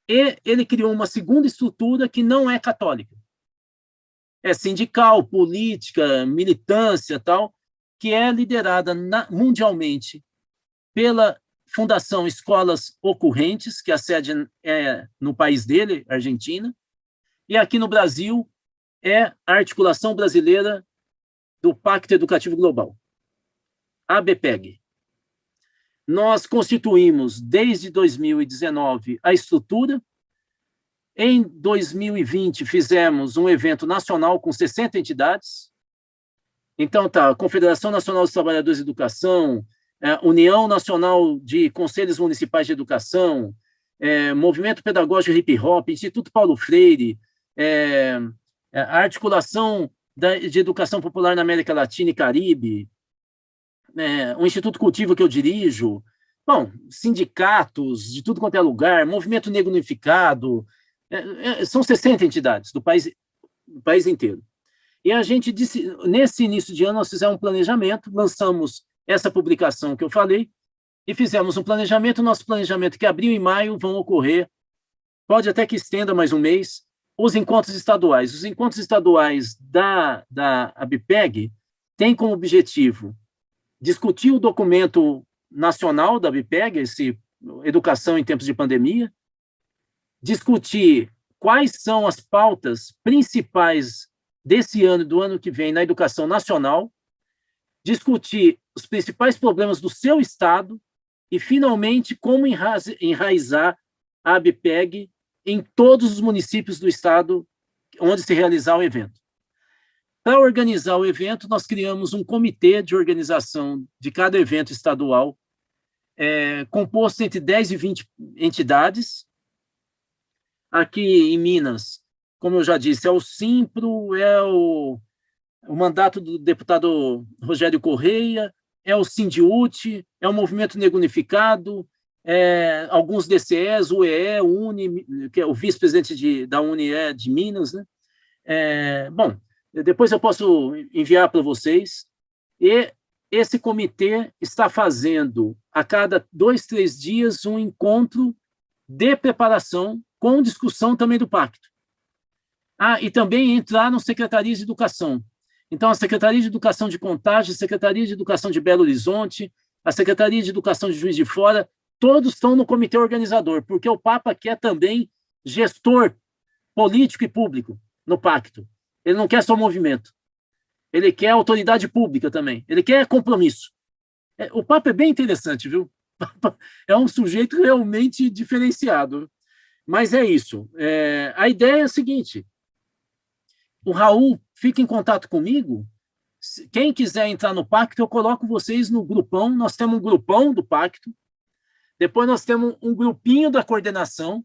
E ele criou uma segunda estrutura que não é católica. É sindical, política, militância, tal, que é liderada mundialmente pela Fundação Escolas Ocorrentes, que a sede é no país dele, Argentina, e aqui no Brasil é a Articulação Brasileira do Pacto Educativo Global, ABPEG. Nós constituímos, desde 2019, a estrutura. Em 2020, fizemos um evento nacional com 60 entidades. Então, tá, Confederação Nacional dos Trabalhadores de Educação, União Nacional de Conselhos Municipais de Educação, Movimento Pedagógico Hip Hop, Instituto Paulo Freire, a Articulação de Educação Popular na América Latina e Caribe, o Instituto Cultivo que eu dirijo, bom, sindicatos de tudo quanto é lugar, Movimento Negro Unificado, são 60 entidades do país inteiro. E a gente disse, nesse início de ano, nós fizemos um planejamento, lançamos essa publicação que eu falei, e fizemos um planejamento. Nosso planejamento, que abril e maio vão ocorrer, pode até que estenda mais um mês, os encontros estaduais. Os encontros estaduais da ABPEG têm como objetivo discutir o documento nacional da ABPEG, esse Educação em Tempos de Pandemia, discutir quais são as pautas principais desse ano e do ano que vem na educação nacional, discutir os principais problemas do seu estado e, finalmente, como enraizar a ABPEG em todos os municípios do estado onde se realizar o evento. Para organizar o evento, nós criamos um comitê de organização de cada evento estadual, composto entre 10 e 20 entidades. Aqui em Minas, como eu já disse, é o Simpro, é o mandato do deputado Rogério Correia, é o Sindiúti, é o Movimento Negro Unificado, alguns DCEs, o UEE, o UNE, que é o vice-presidente da UNE de Minas, né? Bom, depois eu posso enviar para vocês. E esse comitê está fazendo, a cada 2, 3 dias, um encontro de preparação com discussão também do pacto. E também entraram secretarias de educação. Então, a Secretaria de Educação de Contagem, a Secretaria de Educação de Belo Horizonte, a Secretaria de Educação de Juiz de Fora, todos estão no comitê organizador, porque o Papa quer também gestor político e público no pacto. Ele não quer só movimento. Ele quer autoridade pública também. Ele quer compromisso. O Papa é bem interessante, viu? O Papa é um sujeito realmente diferenciado. Mas é isso. A ideia é a seguinte: o Raul fica em contato comigo. Quem quiser entrar no pacto, eu coloco vocês no grupão. Nós temos um grupão do pacto. Depois nós temos um grupinho da coordenação.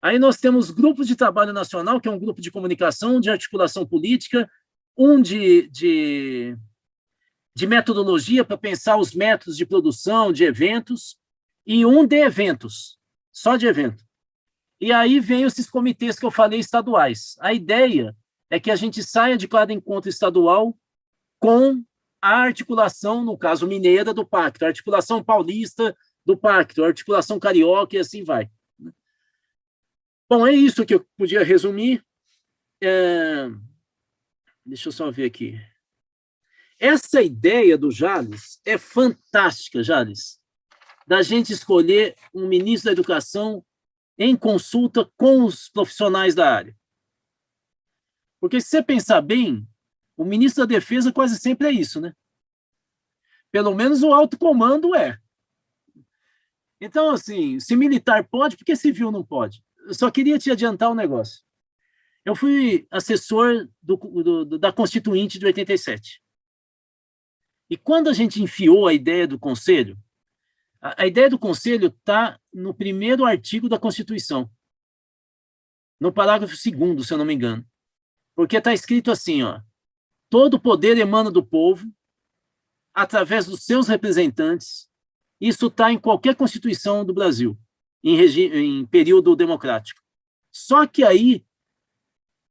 Aí nós temos grupos de trabalho nacional, que é um grupo de comunicação, de articulação política, um de metodologia para pensar os métodos de produção de eventos, e um de eventos, só de evento. E aí vem esses comitês que eu falei estaduais. A ideia é que a gente saia de cada encontro estadual com a articulação, no caso mineira, do pacto, a articulação paulista do pacto, a articulação carioca, e assim vai. Bom, é isso que eu podia resumir. Deixa eu só ver aqui. Essa ideia do Jales é fantástica, Jales, da gente escolher um ministro da Educação em consulta com os profissionais da área. Porque, se você pensar bem, o ministro da Defesa quase sempre é isso, né? Pelo menos o alto comando é. Então, assim, se militar pode, por que civil não pode? Eu só queria te adiantar um negócio. Eu fui assessor da Constituinte de 87. E quando a gente enfiou a ideia do Conselho, a ideia do Conselho está no primeiro artigo da Constituição, no parágrafo 2º, se eu não me engano. Porque está escrito assim, ó: todo poder emana do povo, através dos seus representantes. Isso está em qualquer Constituição do Brasil, em período democrático. Só que aí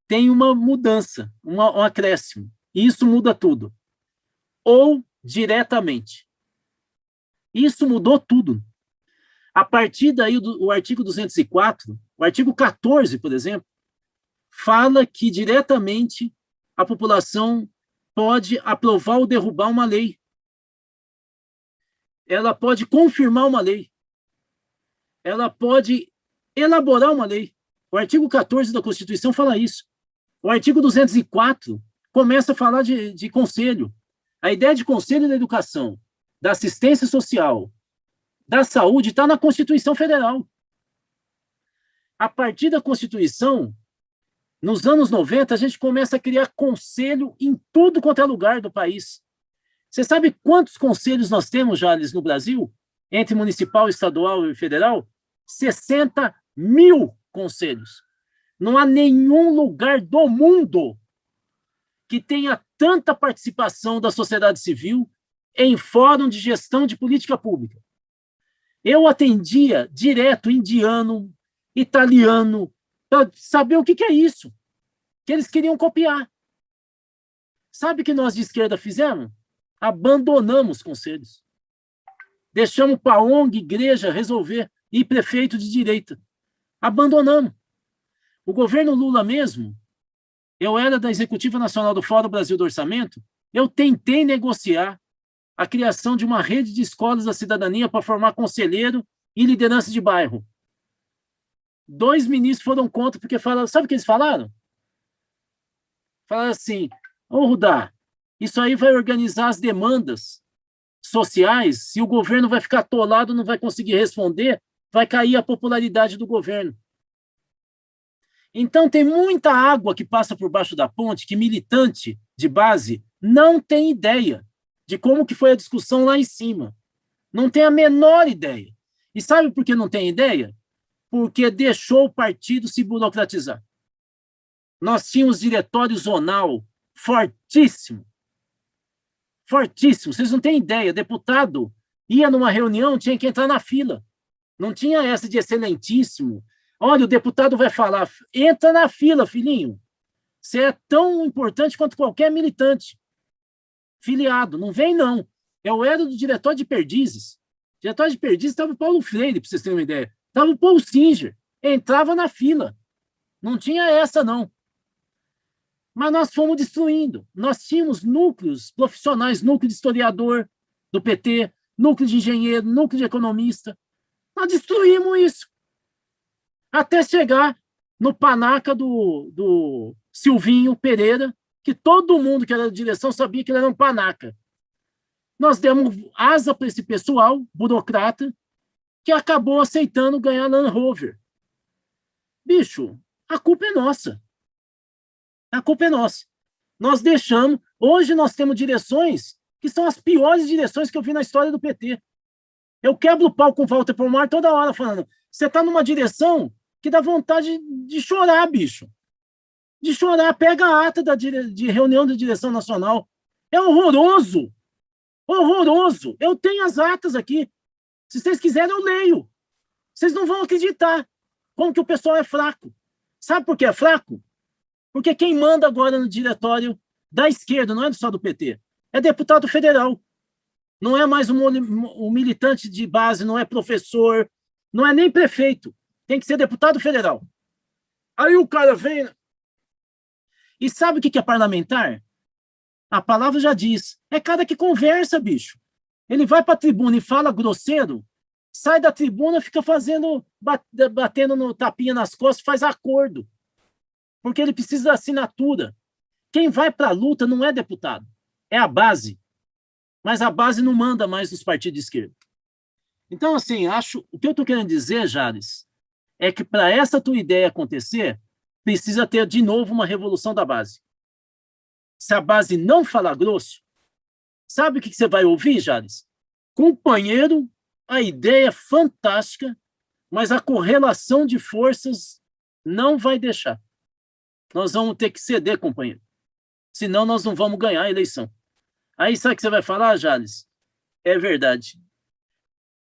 tem uma mudança, um acréscimo, e isso muda tudo. Ou diretamente. Isso mudou tudo. A partir daí, o artigo 204, o artigo 14, por exemplo, fala que diretamente a população pode aprovar ou derrubar uma lei. Ela pode confirmar uma lei. Ela pode elaborar uma lei. O artigo 14 da Constituição fala isso. O artigo 204 começa a falar de conselho. A ideia de conselho da educação, da assistência social, da saúde, está na Constituição Federal. A partir da Constituição, nos anos 90, a gente começa a criar conselho em tudo quanto é lugar do país. Você sabe quantos conselhos nós temos, Jales, no Brasil? Entre municipal, estadual e federal? 60 mil conselhos. Não há nenhum lugar do mundo que tenha tanta participação da sociedade civil em fórum de gestão de política pública. Eu atendia direto indiano, italiano, para saber o que é isso, que eles queriam copiar. Sabe o que nós de esquerda fizemos? Abandonamos conselhos. Deixamos para ONG, igreja resolver, e prefeito de direita. Abandonamos. O governo Lula mesmo, eu era da Executiva Nacional do Fórum Brasil do Orçamento, eu tentei negociar a criação de uma rede de escolas da cidadania para formar conselheiro e liderança de bairro. 2 ministros foram contra, porque falaram, sabe o que eles falaram? Falaram assim, ô Rudá, isso aí vai organizar as demandas sociais, se o governo vai ficar atolado, não vai conseguir responder, vai cair a popularidade do governo. Então, tem muita água que passa por baixo da ponte que militante de base não tem ideia de como que foi a discussão lá em cima. Não tem a menor ideia. E sabe por que não tem ideia? Porque deixou o partido se burocratizar. Nós tínhamos diretório zonal fortíssimo. Fortíssimo. Vocês não têm ideia. Deputado ia numa reunião, tinha que entrar na fila. Não tinha essa de excelentíssimo. Olha, o deputado vai falar, entra na fila, filhinho. Você é tão importante quanto qualquer militante. Filiado, não vem não. Eu era do diretório de Perdizes. O diretório de Perdizes estava o Paulo Freire, para vocês terem uma ideia. Estava o Paul Singer. Entrava na fila. Não tinha essa, não. Mas nós fomos destruindo. Nós tínhamos núcleos profissionais, núcleo de historiador do PT, núcleo de engenheiro, núcleo de economista. Nós destruímos isso. Até chegar no panaca do Silvinho Pereira, que todo mundo que era da direção sabia que ele era um panaca. Nós demos asa para esse pessoal, burocrata, que acabou aceitando ganhar Land Rover. Bicho, a culpa é nossa. A culpa é nossa. Nós deixamos... Hoje nós temos direções que são as piores direções que eu vi na história do PT. Eu quebro o pau com o Walter Pomar toda hora falando, você está numa direção que dá vontade de chorar, bicho. De chorar. Pega a ata de reunião da direção nacional. É horroroso. Horroroso. Eu tenho as atas aqui. Se vocês quiserem, eu leio. Vocês não vão acreditar como que o pessoal é fraco. Sabe por que é fraco? Porque quem manda agora no diretório da esquerda, não é só do PT, é deputado federal. Não é mais um militante de base, não é professor, não é nem prefeito. Tem que ser deputado federal. Aí o cara vem... E sabe o que é parlamentar? A palavra já diz. É cara que conversa, bicho. Ele vai para a tribuna e fala grosseiro, sai da tribuna, fica batendo no tapinha nas costas, faz acordo. Porque ele precisa da assinatura. Quem vai para a luta não é deputado, é a base. Mas a base não manda mais nos partidos de esquerda. Então, assim, o que eu estou querendo dizer, Jales, é que para essa tua ideia acontecer, precisa ter de novo uma revolução da base. Se a base não falar grosso, sabe o que você vai ouvir, Jales? Companheiro, a ideia é fantástica, mas a correlação de forças não vai deixar. Nós vamos ter que ceder, companheiro. Senão nós não vamos ganhar a eleição. Aí sabe o que você vai falar, Jales? É verdade.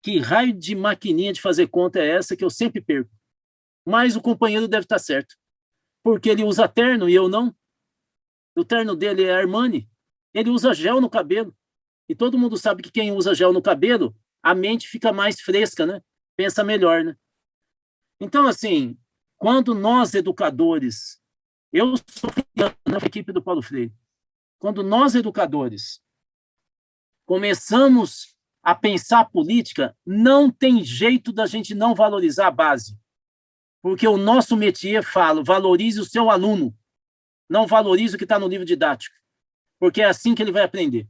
Que raio de maquininha de fazer conta é essa que eu sempre perco? Mas o companheiro deve estar certo. Porque ele usa terno e eu não. O terno dele é Armani. Ele usa gel no cabelo. E todo mundo sabe que quem usa gel no cabelo, a mente fica mais fresca, né? Pensa melhor, né? Então, assim, quando nós, educadores, eu sou na equipe do Paulo Freire, quando nós, educadores, começamos a pensar política, não tem jeito da gente não valorizar a base. Porque o nosso métier fala, valorize o seu aluno. não valoriza o que está no livro didático, porque é assim que ele vai aprender.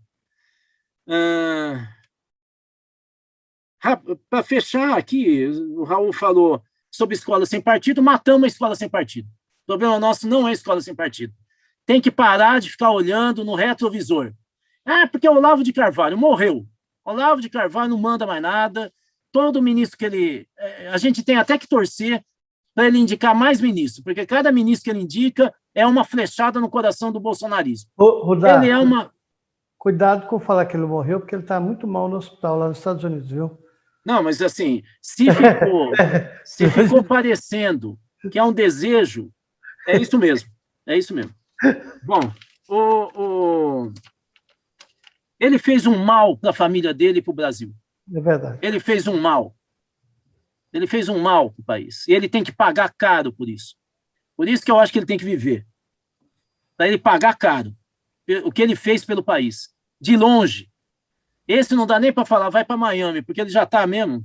Para fechar aqui, o Raul falou sobre escola sem partido, matamos a escola sem partido. O problema nosso não é escola sem partido. Tem que parar de ficar olhando no retrovisor. Porque o Olavo de Carvalho morreu. Olavo de Carvalho não manda mais nada. Todo ministro que ele... A gente tem até que torcer para ele indicar mais ministros, porque cada ministro que ele indica é uma flechada no coração do bolsonarismo. Rudá, ele é uma... Cuidado com falar que ele morreu, porque ele está muito mal no hospital lá nos Estados Unidos, viu? Não, mas assim, se ficou parecendo que é um desejo, é isso mesmo. É isso mesmo. Bom, ele fez um mal para a família dele e para o Brasil. É verdade. Ele fez um mal. Ele fez um mal para o país. E ele tem que pagar caro por isso. Por isso que eu acho que ele tem que viver. Para ele pagar caro o que ele fez pelo país. De longe. Esse não dá nem para falar, vai para Miami, porque ele já está mesmo.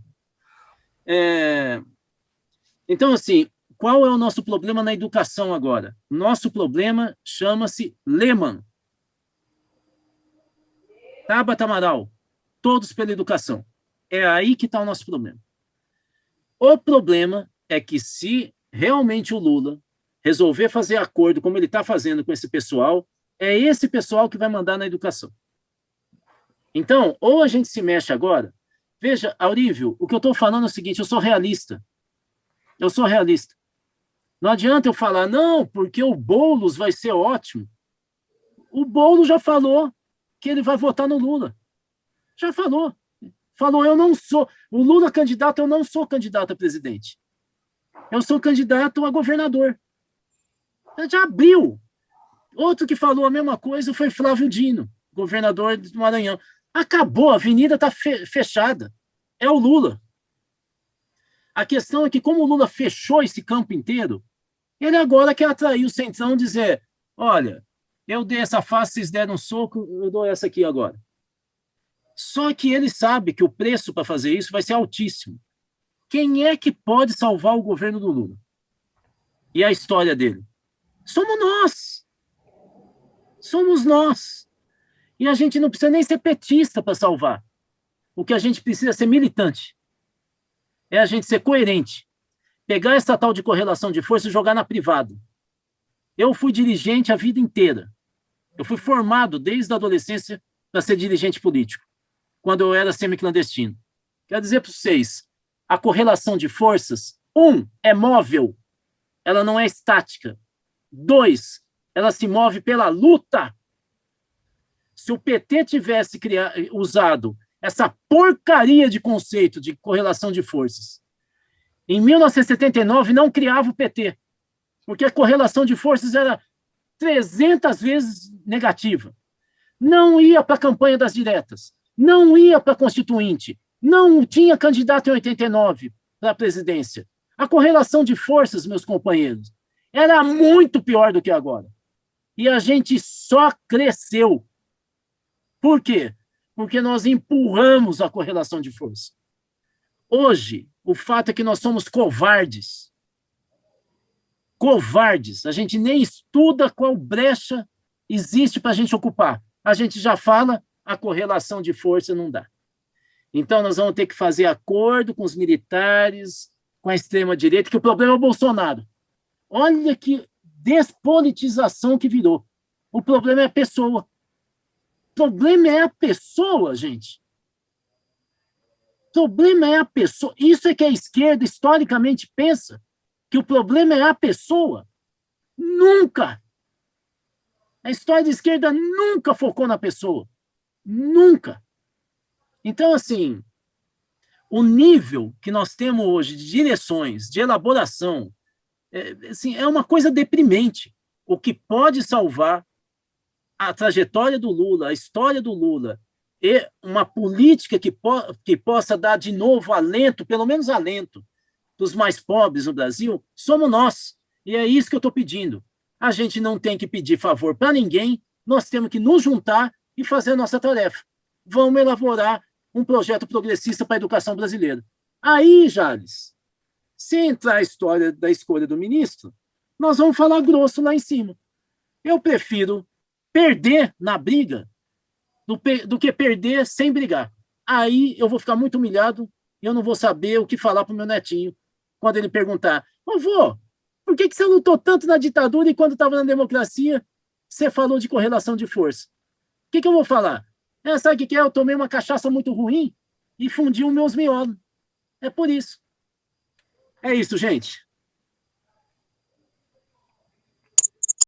Então, assim, qual é o nosso problema na educação agora? Nosso problema chama-se Lehman. Tabata Amaral. Todos pela educação. É aí que está o nosso problema. O problema é que se realmente o Lula resolver fazer acordo como ele está fazendo com esse pessoal, é esse pessoal que vai mandar na educação. Então, ou a gente se mexe agora... Veja, Aurívio, o que eu estou falando é o seguinte, eu sou realista. Eu sou realista. Não adianta eu falar, não, porque o Boulos vai ser ótimo. O Boulos já falou que ele vai votar no Lula. Já falou. Falou, eu não sou... O Lula candidato, eu não sou candidato a presidente. Eu sou candidato a governador. Ele já abriu. Outro que falou a mesma coisa foi Flávio Dino, governador do Maranhão. Acabou, a avenida está fechada. É o Lula. A questão é que, como o Lula fechou esse campo inteiro, ele agora quer atrair o Centrão e dizer, olha, eu dei essa face, vocês deram um soco, eu dou essa aqui agora. Só que ele sabe que o preço para fazer isso vai ser altíssimo. Quem é que pode salvar o governo do Lula? E a história dele? Somos nós. Somos nós. E a gente não precisa nem ser petista para salvar. O que a gente precisa é ser militante. É a gente ser coerente. Pegar essa tal de correlação de força e jogar na privada. Eu fui dirigente a vida inteira. Eu fui formado desde a adolescência para ser dirigente político, quando eu era semiclandestino. Quero dizer para vocês, a correlação de forças, 1, é móvel, ela não é estática. 2, ela se move pela luta. Se o PT tivesse usado essa porcaria de conceito de correlação de forças, em 1979 não criava o PT, porque a correlação de forças era 300 vezes negativa. Não ia para a campanha das diretas, não ia para a Constituinte, não tinha candidato em 89 para a presidência. A correlação de forças, meus companheiros, era muito pior do que agora. E a gente só cresceu. Por quê? Porque nós empurramos a correlação de força. Hoje, o fato é que nós somos covardes. Covardes. A gente nem estuda qual brecha existe para a gente ocupar. A gente já fala, a correlação de força não dá. Então, nós vamos ter que fazer acordo com os militares, com a extrema-direita, que o problema é o Bolsonaro. Olha que despolitização que virou. O problema é a pessoa. O problema é a pessoa, gente. O problema é a pessoa. Isso é que a esquerda historicamente pensa, que o problema é a pessoa. Nunca. A história da esquerda nunca focou na pessoa. Nunca. Então, assim, o nível que nós temos hoje de direções, de elaboração, é uma coisa deprimente. O que pode salvar a trajetória do Lula, a história do Lula, e uma política que possa dar de novo alento, pelo menos alento, dos mais pobres no Brasil, somos nós. E é isso que eu estou pedindo. A gente não tem que pedir favor para ninguém, nós temos que nos juntar e fazer a nossa tarefa. Vamos elaborar um projeto progressista para a educação brasileira. Aí, Jales, se entrar a história da escolha do ministro, nós vamos falar grosso lá em cima. Eu prefiro perder na briga do que perder sem brigar. Aí eu vou ficar muito humilhado e eu não vou saber o que falar para o meu netinho quando ele perguntar: avô, por que você lutou tanto na ditadura e quando estava na democracia você falou de correlação de força? O que eu vou falar? Sabe o que é? Eu tomei uma cachaça muito ruim e fundi os meus miolos. É por isso. É isso, gente.